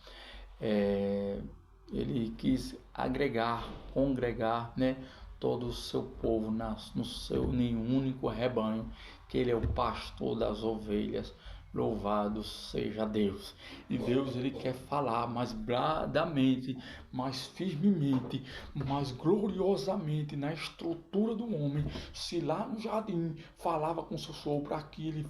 Ele quis agregar, congregar, né, todo o seu povo no seu nenhum único rebanho, que ele é o pastor das ovelhas. Louvado seja Deus. E Deus, ele quer falar mais bradamente, mais firmemente, mais gloriosamente na estrutura do homem. Se lá no jardim falava com seu sopro, aqui ele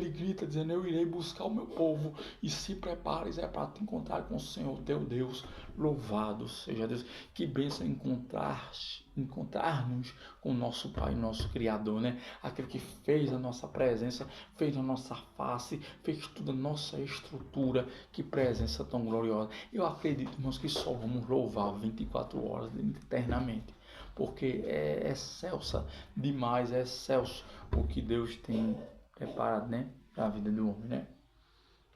grita dizendo, eu irei buscar o meu povo, e se prepares é para te encontrar com o Senhor teu Deus. Louvado seja Deus. Que bênção encontrar-nos com o nosso Pai, nosso Criador, né? Aquele que fez a nossa presença, fez a nossa face, fez toda a nossa estrutura. Que presença tão gloriosa. Eu acredito, irmãos, que só vamos louvar 24 horas eternamente, porque é excelsa demais, é excelso o que Deus tem preparado, né, para a vida do homem, né?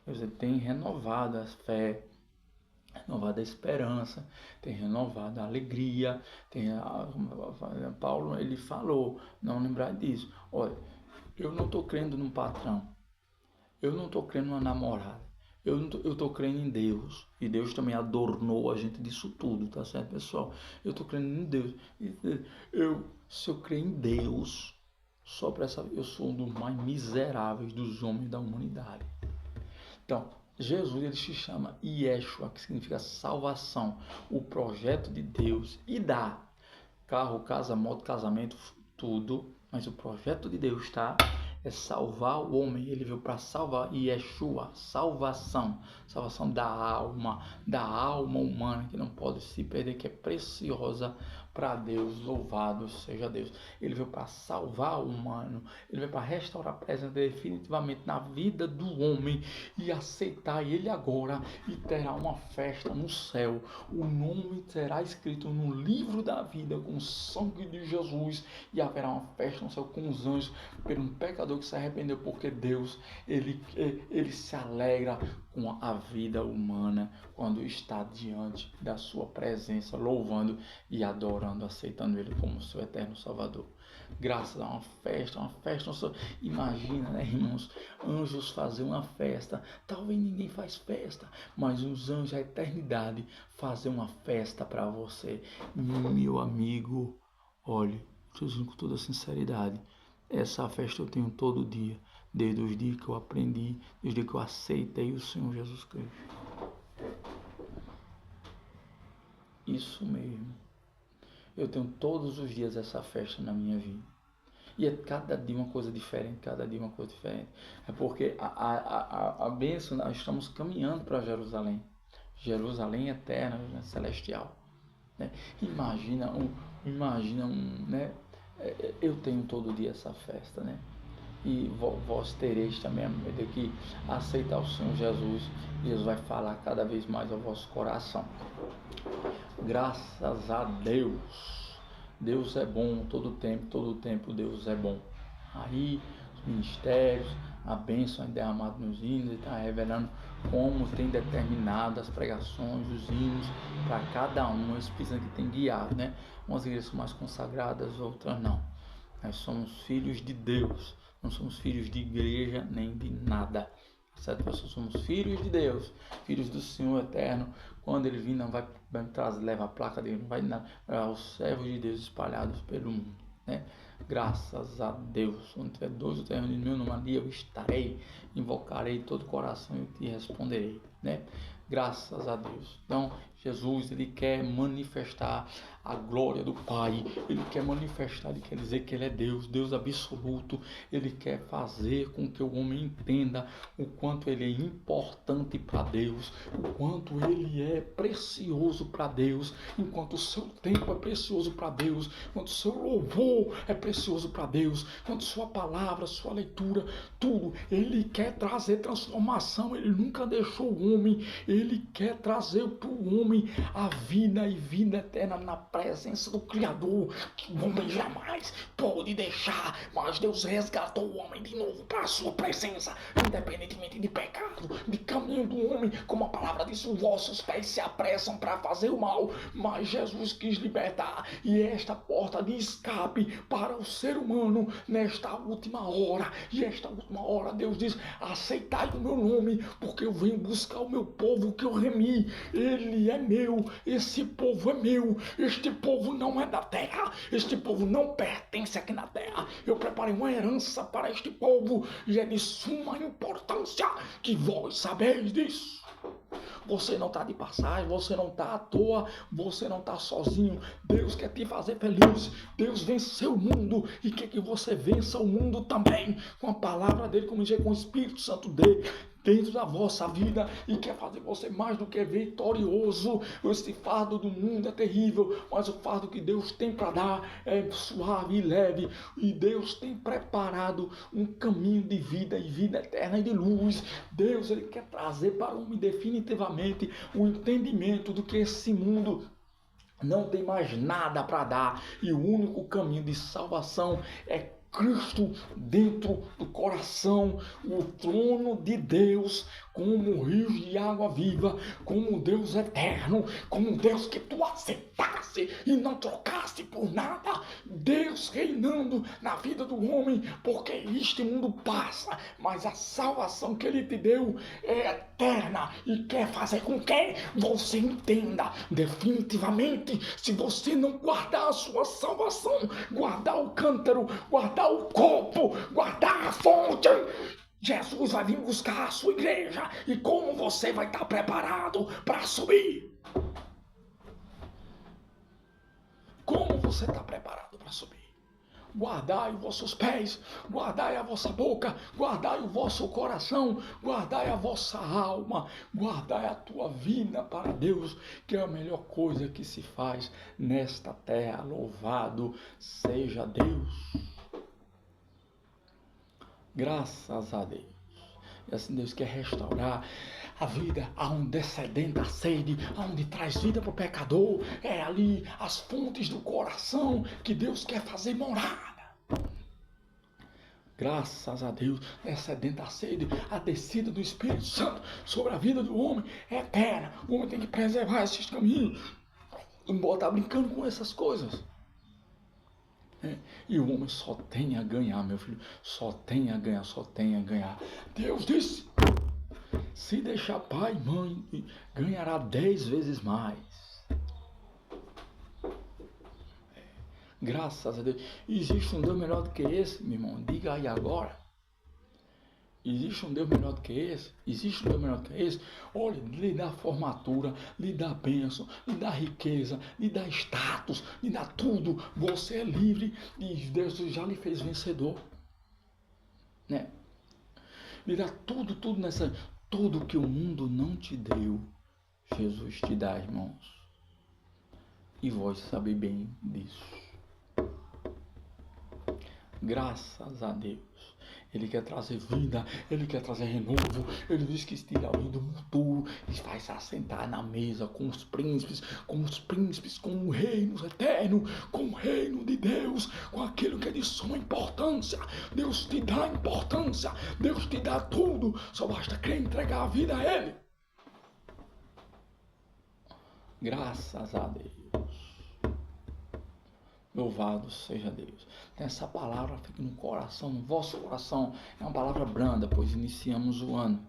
Deus tem renovado a fé, renovado a esperança, tem renovado a alegria, Paulo, ele falou, não lembrar disso, olha, eu não estou crendo num patrão, eu não estou crendo numa namorada, eu estou crendo em Deus, e Deus também adornou a gente disso tudo, tá certo, pessoal? Eu estou crendo em Deus, se eu crer em Deus, só para essa, eu sou um dos mais miseráveis dos homens da humanidade. Então, Jesus, ele se chama Yeshua, que significa salvação, o projeto de Deus, e dá carro, casa, moto, casamento, tudo, mas o projeto de Deus, tá? É salvar o homem. Ele veio para salvar, Yeshua, salvação da alma humana, que não pode se perder, que é preciosa para Deus. Louvado seja Deus. Ele veio para salvar o humano, ele veio para restaurar a presença definitivamente na vida do homem, e aceitar ele agora, e terá uma festa no céu. O nome será escrito no livro da vida com o sangue de Jesus, e haverá uma festa no céu com os anjos, por um pecador pecador que se arrependeu, porque Deus, ele se alegra com a vida humana quando está diante da sua presença, louvando e adorando, aceitando Ele como seu eterno Salvador. Graças a uma festa. Imagina, né, irmãos, anjos fazer uma festa. Talvez ninguém faz festa, mas os anjos da eternidade fazer uma festa para você. Meu amigo, olhe, estou dizendo com toda sinceridade, essa festa eu tenho todo dia, desde os dias que eu aprendi, desde os dias que eu aceitei o Senhor Jesus Cristo. Isso mesmo. Eu tenho todos os dias essa festa na minha vida. E é cada dia uma coisa diferente, É porque a bênção, nós estamos caminhando para Jerusalém. Jerusalém eterna, né, celestial. Né? Imagina né? Eu tenho todo dia essa festa, né? E vós tereis também a medida que aceitar o Senhor Jesus. Deus vai falar cada vez mais ao vosso coração. Graças a Deus. Deus é bom todo tempo Deus é bom. Aí os ministérios, a bênção é derramada nos hinos, e está revelando como tem determinado as pregações, os hinos para cada um. Eles precisam que tem guiado, né? Umas igrejas são mais consagradas, outras não. Nós somos filhos de Deus, não somos filhos de igreja nem de nada. Certo? Nós somos filhos de Deus, filhos do Senhor eterno. Quando Ele vir, não vai trazer, leva a placa dele, não vai nada, os servos de Deus espalhados pelo mundo, né? Graças a Deus. Onde tiver 2 ou 3 reunidos no meu nome, ali eu estarei, invocarei todo o coração e te responderei, né? Graças a Deus. Então, Jesus, Ele quer manifestar a glória do Pai. Ele quer manifestar, Ele quer dizer que Ele é Deus, Deus absoluto. Ele quer fazer com que o homem entenda o quanto Ele é importante para Deus, o quanto Ele é precioso para Deus, enquanto o seu tempo é precioso para Deus, enquanto o seu louvor é precioso para Deus, enquanto sua palavra, sua leitura, tudo. Ele quer trazer transformação. Ele nunca deixou o homem. Ele quer trazer para o homem a vida e vida eterna na presença do Criador, que o homem jamais pode deixar, mas Deus resgatou o homem de novo para a sua presença, independentemente de pecado, de caminho do homem, como a palavra diz, os vossos pés se apressam para fazer o mal, mas Jesus quis libertar, e esta porta de escape para o ser humano nesta última hora, e esta última hora Deus diz, aceitai o meu nome, porque eu venho buscar o meu povo que eu remi. Ele é meu, esse povo é meu, este povo não é da terra, este povo não pertence aqui na terra. Eu preparei uma herança para este povo e é de suma importância que vós sabeis disso. Você não está de passagem, você não está à toa, você não está sozinho. Deus quer te fazer feliz. Deus venceu o mundo e quer que você vença o mundo também, com a palavra dele, como dizer, com o Espírito Santo dele dentro da vossa vida, e quer fazer você mais do que vitorioso. Esse fardo do mundo é terrível, mas o fardo que Deus tem para dar é suave e leve, e Deus tem preparado um caminho de vida e vida eterna e de luz. Deus, Ele quer trazer para o homem definitivamente o entendimento do que esse mundo não tem mais nada para dar, e o único caminho de salvação é Cristo dentro do coração, o trono de Deus, como rios de água viva, como Deus eterno, como Deus que tu aceitasse e não trocasse por nada. Deus reinando na vida do homem, porque este mundo passa, mas a salvação que Ele te deu é eterna e quer fazer com que você entenda definitivamente. Se você não guardar a sua salvação, guardar o cântaro, guardar o copo, guardar a fonte, Jesus vai vir buscar a sua igreja. E como você vai estar preparado para subir? Como você está preparado para subir? Guardai os vossos pés, guardai a vossa boca, guardai o vosso coração, guardai a vossa alma, guardai a tua vida para Deus, que é a melhor coisa que se faz nesta terra. Louvado seja Deus. Graças a Deus. E assim Deus quer restaurar a vida aonde é sedenta a sede, aonde traz vida para o pecador. É ali as fontes do coração que Deus quer fazer morada. Graças a Deus, excedente a sede, a descida do Espírito Santo sobre a vida do homem é eterna. O homem tem que preservar esses caminhos. Não pode estar brincando com essas coisas. E o homem só tem a ganhar, meu filho. Só tem a ganhar, só tem a ganhar. Deus disse, se deixar pai e mãe, ganhará 10 vezes mais. Graças a Deus. Existe um Deus melhor do que esse, meu irmão? Diga aí agora. Existe um Deus melhor do que esse? Existe um Deus melhor do que esse? Olha, lhe dá formatura, lhe dá bênção, lhe dá riqueza, lhe dá status, lhe dá tudo. Você é livre e Deus já lhe fez vencedor. Né? Lhe dá tudo tudo que o mundo não te deu. Jesus te dá, irmãos. E vós sabem bem disso. Graças a Deus. Ele quer trazer vida, Ele quer trazer renovo. Ele diz que tira alguém do futuro e vai se assentar na mesa com os príncipes, com o reino eterno, com o reino de Deus, com aquilo que é de suma importância. Deus te dá importância, Deus te dá tudo, só basta crer e entregar a vida a Ele. Graças a Deus. Louvado seja Deus. Essa palavra fica no coração, no vosso coração. É uma palavra branda, pois iniciamos o ano.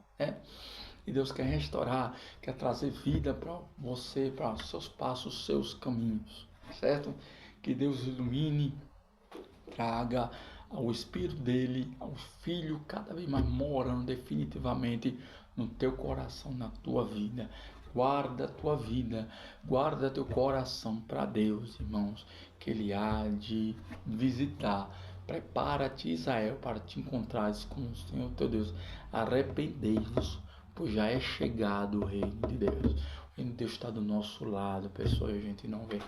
E Deus quer restaurar, quer trazer vida para você, para os seus passos, os seus caminhos. Certo? Que Deus ilumine, traga ao Espírito dele, ao Filho, cada vez mais morando definitivamente no teu coração, na tua vida. Guarda a tua vida, guarda teu coração para Deus, irmãos, que Ele há de visitar. Prepara-te, Israel, para te encontrares com o Senhor teu Deus. Arrependei-vos, pois já é chegado o reino de Deus. O reino de Deus está do nosso lado, pessoal, e a gente não vê.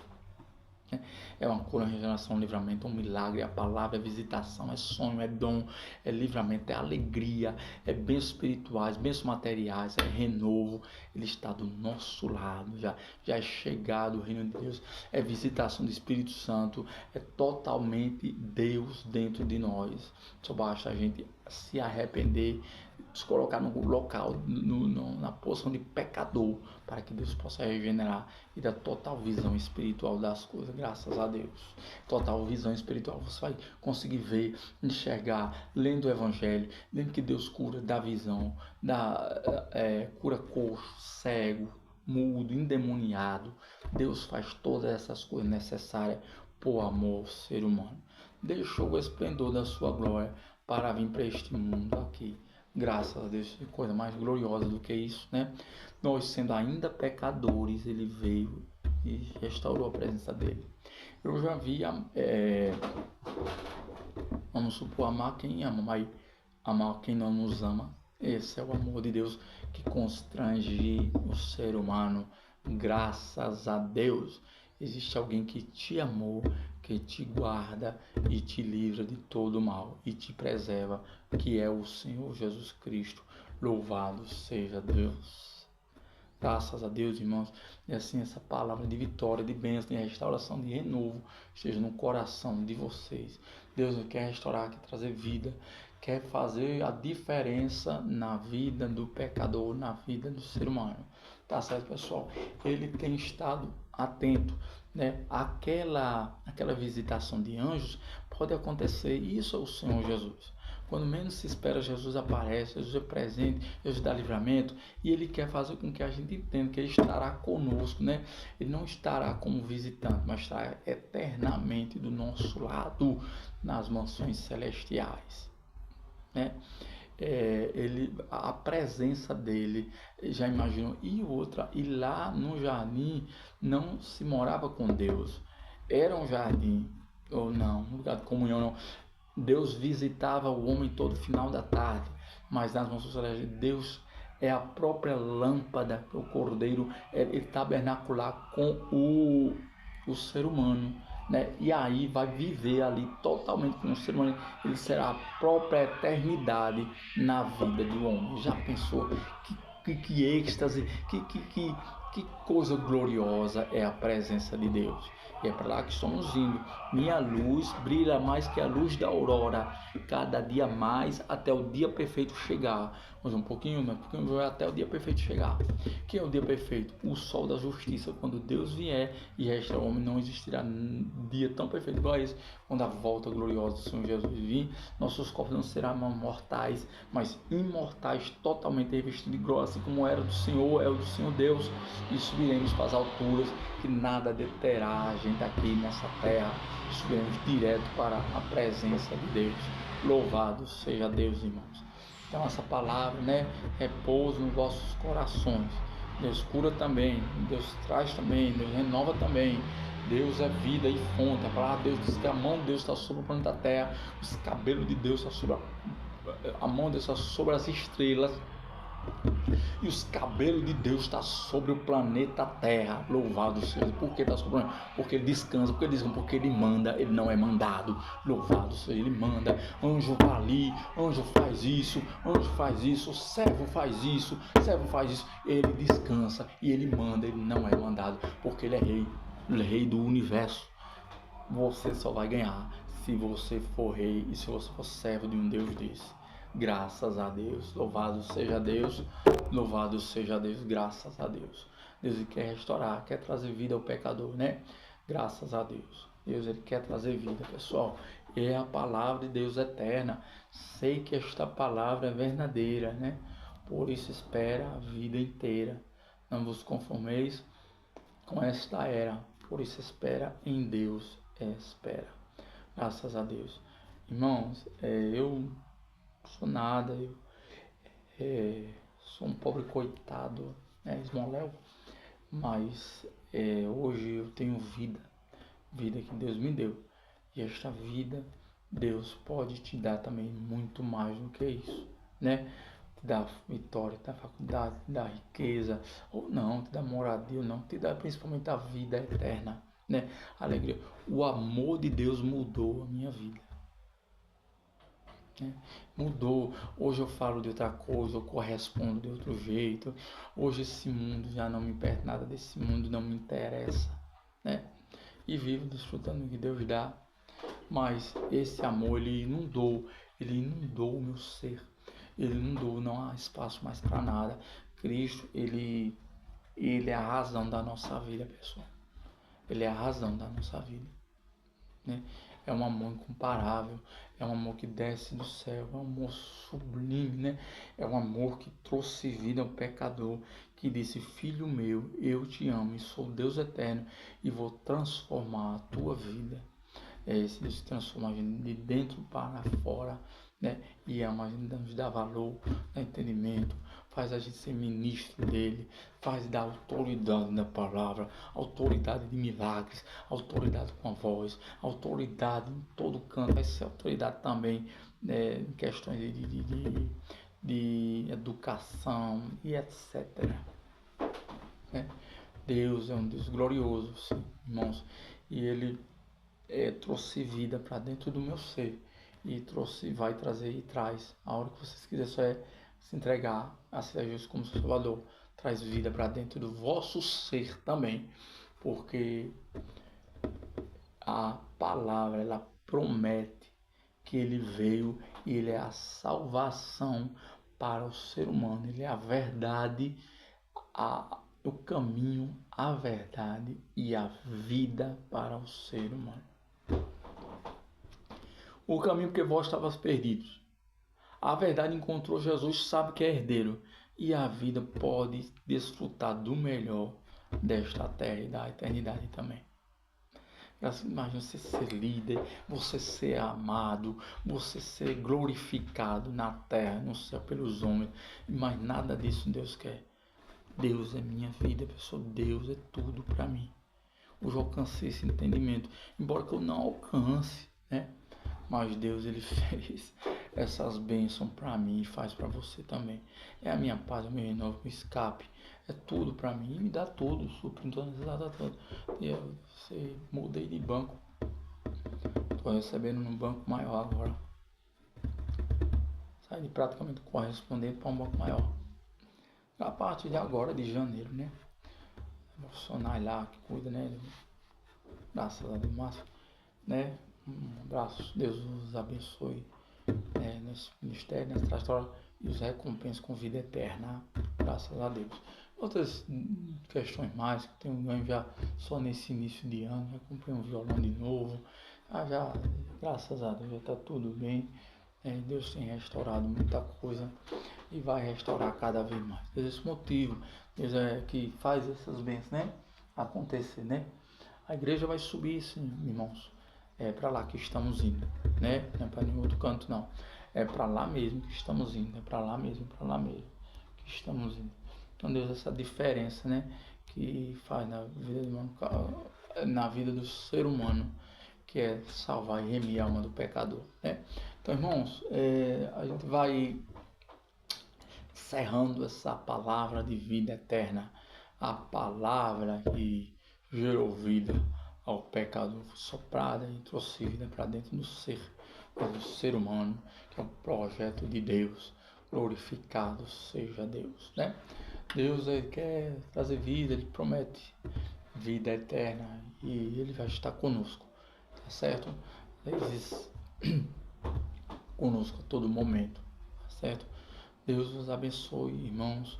É uma cura, regeneração, livramento, um milagre. A palavra é visitação, é sonho, é dom, é livramento, é alegria, é bênçãos espirituais, bênçãos materiais, é renovo. Ele está do nosso lado, já é chegado o reino de Deus. É visitação do Espírito Santo, é totalmente Deus dentro de nós. Só basta a gente se arrepender, se colocar no local, na posição de pecador, para que Deus possa regenerar e dar total visão espiritual das coisas, graças a Deus. Total visão espiritual, você vai conseguir ver, enxergar, lendo o Evangelho, lendo que Deus cura, dá visão, cura coxo, cego, mudo, endemoniado. Deus faz todas essas coisas necessárias por amor ao ser humano. Deixou o esplendor da sua glória para vir para este mundo aqui. Graças a Deus, coisa mais gloriosa do que isso, né? Nós, sendo ainda pecadores, Ele veio e restaurou a presença dEle. Eu já vi, vamos supor, amar quem ama, mas amar quem não nos ama. Esse é o amor de Deus que constrange o ser humano. Graças a Deus, existe alguém que te amou, que te guarda e te livra de todo mal e te preserva, que é o Senhor Jesus Cristo. Louvado seja Deus. Graças a Deus, irmãos. E assim essa palavra de vitória, de bênção, de restauração, de renovo esteja no coração de vocês. Deus quer restaurar, quer trazer vida, quer fazer a diferença na vida do pecador, na vida do ser humano. Tá certo, pessoal? Ele tem estado atento, né? Aquela visitação de anjos pode acontecer. Isso é o Senhor Jesus. Quando menos se espera, Jesus aparece, Jesus é presente, Jesus dá livramento, e Ele quer fazer com que a gente entenda que Ele estará conosco, né? Ele não estará como visitante, mas estará eternamente do nosso lado, nas mansões celestiais, né? A presença dele, já imaginou? E lá no jardim não se morava com Deus, era um jardim, ou não, um lugar de comunhão não. Deus visitava o homem todo final da tarde, mas nas mansões celestiais, Deus é a própria lâmpada, o cordeiro, ele tabernacular com o ser humano, né? E aí vai viver ali totalmente com o ser humano. Ele será a própria eternidade na vida do homem. Já pensou que êxtase, Que coisa gloriosa é a presença de Deus. E é para lá que estamos indo. Minha luz brilha mais que a luz da aurora, cada dia mais até o dia perfeito chegar. Mas um pouquinho, até o dia perfeito chegar. Quem é o dia perfeito? O sol da justiça. Quando Deus vier e resta o homem, não existirá dia tão perfeito igual a esse. Quando a volta gloriosa do Senhor Jesus vir, nossos corpos não serão mortais, mas imortais, totalmente revestidos de glória, assim como era do Senhor, é o do Senhor Deus. E subiremos para as alturas, que nada deterá a gente aqui nessa terra. Subiremos direto para a presença de Deus. Louvado seja Deus, irmãos. Então essa palavra, repousa nos vossos corações. Deus cura também, Deus traz também, Deus renova também. Deus é vida e fonte. A palavra de Deus diz que a mão de Deus está sobre o planeta Terra, os cabelos de Deus estão sobre a mão de Deus está sobre as estrelas. E os cabelos de Deus estão sobre o planeta Terra. Louvado seja. Por que está sobre o planeta? Porque ele descansa. Porque ele manda, ele não é mandado. Louvado seja, ele manda. Anjo vai ali, anjo faz isso, servo faz isso, servo faz isso. Ele descansa e ele manda, ele não é mandado. Porque ele é rei, ele é rei do universo. Você só vai ganhar se você for rei e se você for servo de um Deus desse. Graças a Deus, louvado seja Deus, graças a Deus. Deus ele quer restaurar, quer trazer vida ao pecador, Graças a Deus. Deus ele quer trazer vida, pessoal. É a palavra de Deus eterna. Sei que esta palavra é verdadeira, Por isso espera a vida inteira. Não vos conformeis com esta era. Por isso espera em Deus, espera. Graças a Deus. Irmãos, eu sou nada, eu sou um pobre coitado, esmoléu, mas hoje eu tenho vida que Deus me deu, e esta vida Deus pode te dar também muito mais do que isso, te dá vitória, te dá faculdade, te dá riqueza, ou não, te dá moradia, ou não, te dá principalmente a vida eterna, alegria. O amor de Deus mudou a minha vida. Mudou. Hoje eu falo de outra coisa, eu correspondo de outro jeito. Hoje esse mundo já não me perde, nada desse mundo não me interessa, E vivo desfrutando do que Deus dá. Mas esse amor, ele inundou o meu ser. Ele inundou, não há espaço mais para nada. Cristo, ele é a razão da nossa vida, pessoal. Ele é a razão da nossa vida, É um amor incomparável, é um amor que desce do céu, é um amor sublime, É um amor que trouxe vida ao pecador, que disse: filho meu, eu te amo e sou Deus eterno e vou transformar a tua vida. Esse Deus transforma a gente de dentro para fora, E ama a gente, nos dá valor, dá entendimento, faz a gente ser ministro dele, faz dar autoridade na palavra, autoridade de milagres, autoridade com a voz, autoridade em todo canto, vai ser autoridade também em questões de educação e etc. Deus é um Deus glorioso, sim, irmãos, e ele trouxe vida para dentro do meu ser, e vai trazer e traz. A hora que vocês quiserem só se entregar a ser Jesus como seu Salvador, traz vida para dentro do vosso ser também, porque a palavra ela promete que ele veio e ele é a salvação para o ser humano, ele é a verdade, o caminho, a verdade e a vida para o ser humano. O caminho porque vós estavas perdidos. A verdade encontrou Jesus, sabe que é herdeiro. E a vida pode desfrutar do melhor desta terra e da eternidade também. Imagina você ser líder, você ser amado, você ser glorificado na terra, no céu pelos homens. Mas nada disso Deus quer. Deus é minha vida, pessoal. Deus é tudo para mim. Hoje eu alcancei esse entendimento. Embora que eu não alcance, Mas Deus, ele fez essas bênçãos para mim e faz para você também. É a minha paz, o meu renovo, o meu escape. É tudo para mim. E me dá tudo, suprindo todas as necessidades todas. E eu mudei de banco. Estou recebendo num banco maior agora. Saí de praticamente correspondente para um banco maior. A partir de agora, de janeiro, profissionais lá que cuida, né? Graças a Deus, Márcio, né? Um abraço, Deus os abençoe nesse ministério, nessa trajetória e os recompense com vida eterna, graças a Deus. Outras questões mais que tenho ganho já só nesse início de ano, já comprei um violão de novo, já, graças a Deus, já está tudo bem. Deus tem restaurado muita coisa e vai restaurar cada vez mais. Por esse motivo, Deus é que faz essas bênçãos, né, acontecer, né? A igreja vai subir, sim, irmãos. É para lá que estamos indo, né? Não é para nenhum outro canto, não. É para lá mesmo que estamos indo. É para lá mesmo que estamos indo. Então, Deus, essa diferença, né? Que faz na vida do ser humano, que é salvar e remir a alma do pecador, né? Então, irmãos, a gente vai encerrando essa palavra de vida eterna. A palavra que gerou vida ao pecador, soprada e trouxe vida para dentro do ser humano, que é um projeto de Deus. Glorificado seja Deus, né? Deus, ele quer trazer vida, ele promete vida eterna e ele vai estar conosco, tá certo? Conosco a todo momento, tá certo? Deus os abençoe, irmãos.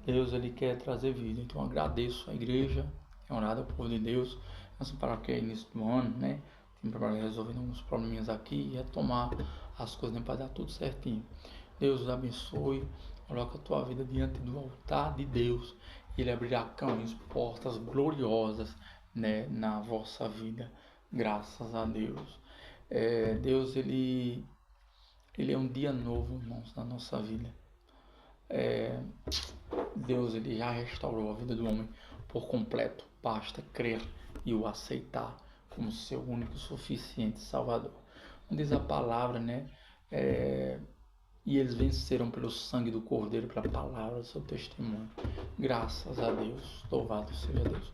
Deus, ele quer trazer vida. Então eu agradeço a igreja, é honrado ao povo de Deus. Nessa palavra que é início do ano, né? Tem para resolvendo alguns probleminhas aqui e retomar as coisas, né? Para dar tudo certinho. Deus os abençoe. Coloca a tua vida diante do altar de Deus. Ele abrirá caminhos, portas gloriosas, né? Na vossa vida. Graças a Deus. Deus, ele é um dia novo, irmãos, na nossa vida. Deus, ele já restaurou a vida do homem por completo. Basta crer e o aceitar como seu único, suficiente Salvador. Diz a palavra, né? E eles venceram pelo sangue do Cordeiro, pela palavra do seu testemunho. Graças a Deus. Louvado seja Deus.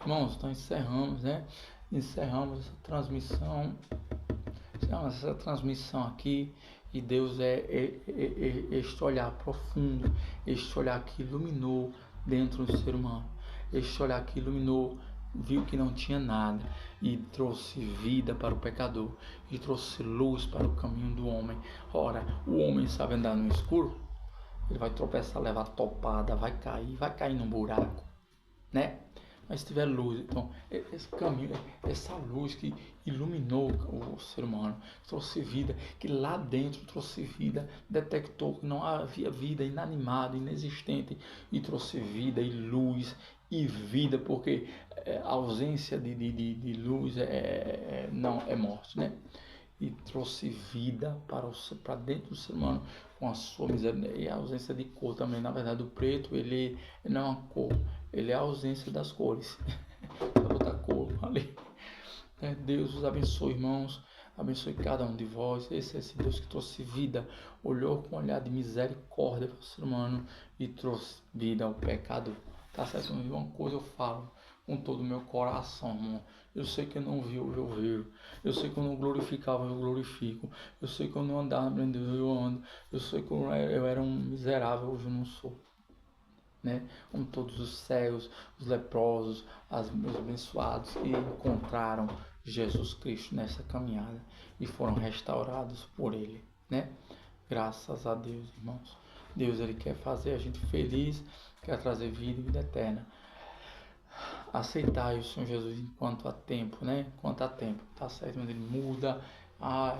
Irmãos, então encerramos, né? Encerramos essa transmissão. Essa transmissão aqui. E Deus este olhar profundo, este olhar que iluminou dentro do ser humano, este olhar que iluminou, viu que não tinha nada e trouxe vida para o pecador e trouxe luz para o caminho do homem. Ora, o homem sabe andar no escuro, ele vai tropeçar, levar topada, vai cair num buraco, né? Mas se tiver luz, então esse caminho, essa luz que iluminou o ser humano, trouxe vida, que lá dentro trouxe vida, detectou que não havia vida, inanimada, inexistente, e trouxe vida e luz e vida, porque a ausência de luz não é morte, né? E trouxe vida para dentro do ser humano com a sua miséria e a ausência de cor também. Na verdade, o preto, ele não é uma cor, ele é a ausência das cores. Outra cor ali. Deus os abençoe, irmãos. Abençoe cada um de vós. Esse é esse Deus que trouxe vida, olhou com um olhar de misericórdia para o ser humano e trouxe vida ao pecador. Tá certo? Uma coisa eu falo com todo o meu coração, irmão. Eu sei que eu não vi, hoje eu vejo. Eu sei que eu não glorificava, eu glorifico. Eu sei que eu não andava em Deus, eu ando. Eu sei que eu era um miserável, hoje eu não sou. Né? Como todos os céus, os leprosos, os abençoados que encontraram Jesus Cristo nessa caminhada e foram restaurados por Ele, né? Graças a Deus, irmãos. Deus, ele quer fazer a gente feliz, quer trazer vida e vida eterna. Aceitai o Senhor Jesus enquanto há tempo, né? Enquanto há tempo, tá certo? Mas ele muda,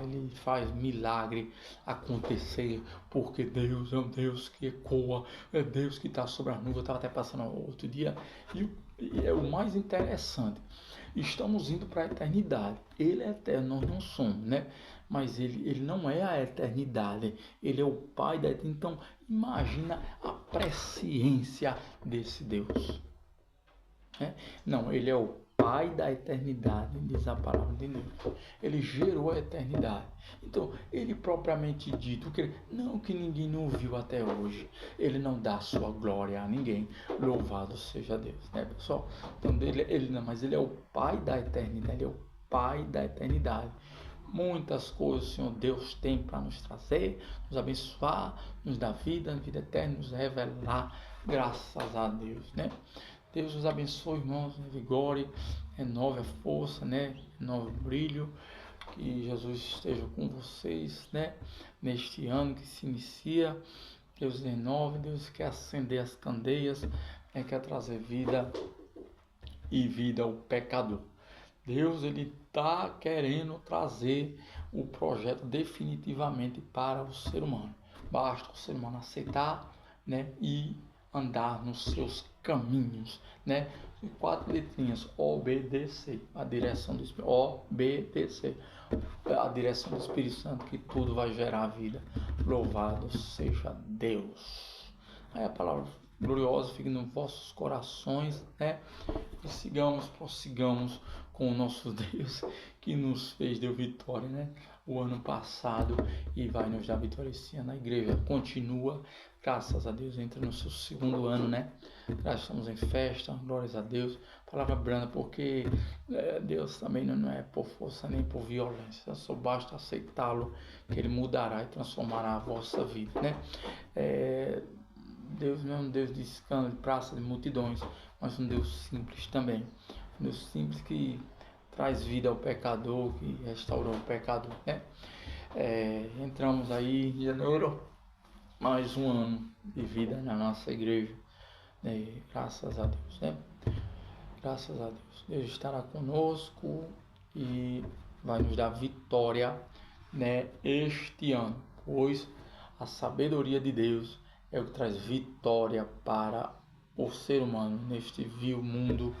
ele faz milagre acontecer, porque Deus é um Deus que ecoa, é Deus que está sobre a nuvem. Eu estava até passando outro dia, e é o mais interessante. Estamos indo para a eternidade. Ele é eterno, nós não somos, né? Mas ele não é a eternidade, ele é o Pai da eternidade. Então, imagina a presciência desse Deus. Não, ele é o Pai da eternidade, diz a palavra de Deus. Ele gerou a eternidade. Então, ele propriamente dito, que ninguém não viu até hoje. Ele não dá sua glória a ninguém. Louvado seja Deus, né, pessoal? Então, mas ele é o Pai da eternidade. Ele é o Pai da eternidade. Muitas coisas o Senhor Deus tem para nos trazer, nos abençoar, nos dar vida eterna, nos revelar, graças a Deus, né? Deus os abençoe, irmãos, revigore, renove a força, né? Renove o brilho. Que Jesus esteja com vocês, né? Neste ano que se inicia. Deus renove, Deus quer acender as candeias, né? Quer trazer vida e vida ao pecador. Deus, ele está querendo trazer o projeto definitivamente para o ser humano. Basta o ser humano aceitar, né, e andar nos seus caminhos, né? 4 letrinhas: obedecer a direção do Espírito, obedecer a direção do Espírito Santo, que tudo vai gerar vida. Louvado seja Deus. Aí a palavra gloriosa fica nos vossos corações, né? E prossigamos com o nosso Deus, que nos fez, deu vitória, né? O ano passado, e vai nos dar vitória esse ano. A igreja continua, graças a Deus, entra no seu 2º ano, né? Já estamos em festa, glórias a Deus. Palavra branda, porque Deus também não é por força nem por violência, só basta aceitá-lo, que ele mudará e transformará a vossa vida, né? Deus não é um Deus de escândalo, de praça, de multidões, mas um Deus simples também. Um Deus simples que traz vida ao pecador, que restaura o pecador, né? Entramos aí em janeiro, mais um ano de vida na nossa igreja, né? Graças a Deus, né? Graças a Deus. Deus estará conosco e vai nos dar vitória, né, este ano, pois a sabedoria de Deus é o que traz vitória para o ser humano neste vil mundo,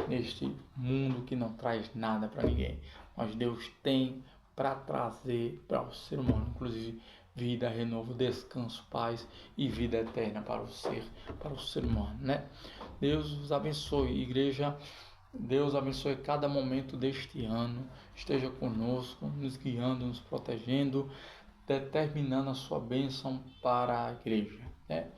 neste mundo que não traz nada para ninguém. Mas Deus tem para trazer para o ser humano, inclusive vida, renovo, descanso, paz e vida eterna para o ser humano, né? Deus os abençoe, igreja. Deus abençoe cada momento deste ano. Esteja conosco, nos guiando, nos protegendo, determinando a sua bênção para a igreja, né?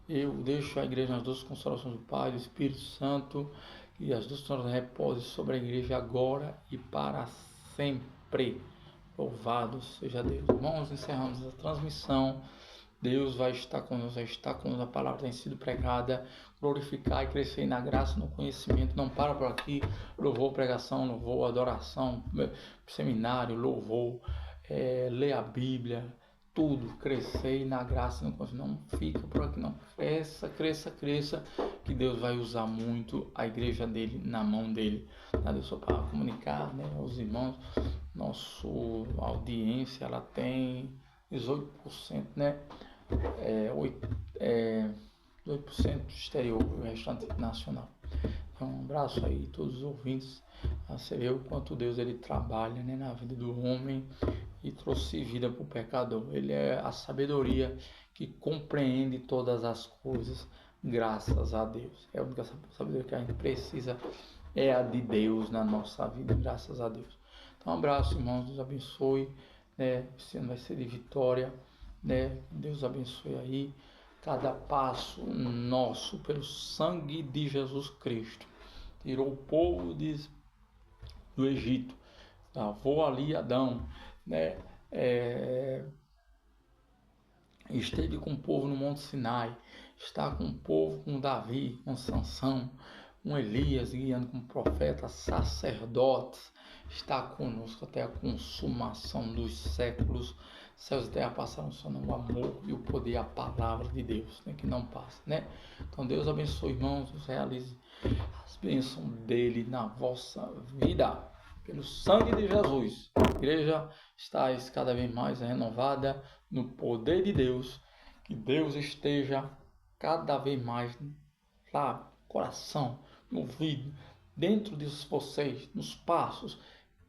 Eu deixo a igreja nas duas consolações do Pai, do Espírito Santo, e as duas consolações repousem sobre a igreja agora e para sempre. Louvado seja Deus. Irmãos, encerramos a transmissão. Deus vai estar conosco, a palavra tem sido pregada. Glorificar e crescer na graça, no conhecimento. Não para por aqui. Louvor, pregação, louvor, adoração, seminário, louvor, ler a Bíblia, tudo. Crescer na graça, não fica por aqui, não. Cresça, que Deus vai usar muito a igreja dele, na mão dele. Deus só para comunicar, né, aos irmãos. Nossa audiência, ela tem 18%, né? 8% exterior, o restante nacional. Então, um abraço aí a todos os ouvintes. Você vê o quanto Deus ele trabalha, né, na vida do homem e trouxe vida para o pecador. Ele é a sabedoria que compreende todas as coisas, graças a Deus. É a única sabedoria que a gente precisa, é a de Deus na nossa vida, graças a Deus. Então, um abraço, irmãos, Deus abençoe, né? Esse ano vai ser de vitória, né? Deus abençoe aí cada passo nosso pelo sangue de Jesus Cristo. Tirou o povo do Egito, lavou ali Adão, né? Esteve com o povo no Monte Sinai, está com o povo, com Davi, com Sansão, com Elias, guiando como profeta, sacerdotes, está conosco até a consumação dos séculos. Céus e terra passaram, só não o amor e o poder, a palavra de Deus, né, que não passa, né? Então Deus abençoe, irmãos, realize as bênçãos dele na vossa vida, pelo sangue de Jesus. A igreja está cada vez mais renovada no poder de Deus, que Deus esteja cada vez mais lá, no coração, no ouvido, dentro de vocês, nos passos.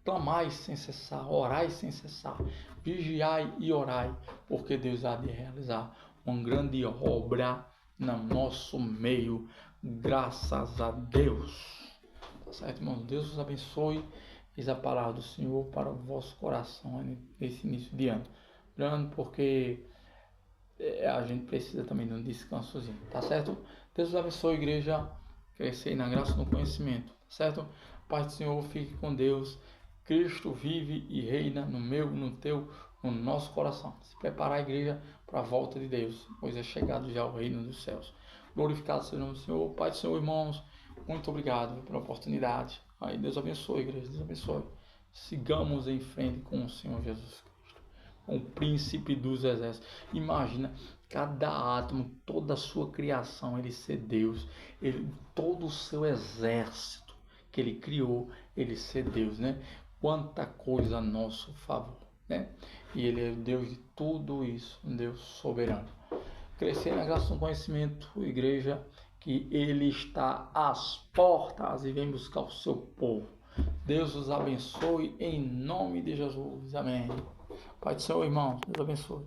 Clamai sem cessar, orai sem cessar, vigiai e orai, porque Deus há de realizar uma grande obra no nosso meio, graças a Deus. Tá certo, irmãos? Deus os abençoe. Eis a palavra do Senhor para o vosso coração nesse início de ano. Lembrando, porque a gente precisa também de um descansozinho, tá certo? Deus os abençoe, igreja. Crescer na graça e no conhecimento, tá certo? Paz do Senhor, fique com Deus. Cristo vive e reina no meu, no teu, no nosso coração. Se preparar a igreja para a volta de Deus, pois é chegado já o reino dos céus. Glorificado seja o nome do Senhor. Pai do Senhor, irmãos, muito obrigado pela oportunidade. Aí Deus abençoe, igreja, Deus abençoe. Sigamos em frente com o Senhor Jesus Cristo, com o príncipe dos exércitos. Imagina cada átomo, toda a sua criação, ele ser Deus, todo o seu exército que ele criou, ele ser Deus, né? Quanta coisa a nosso favor, né? E ele é o Deus de tudo isso, um Deus soberano. Crescer na graça do conhecimento, igreja, que ele está às portas e vem buscar o seu povo. Deus os abençoe em nome de Jesus. Amém. Pai do Senhor, irmãos, Deus abençoe.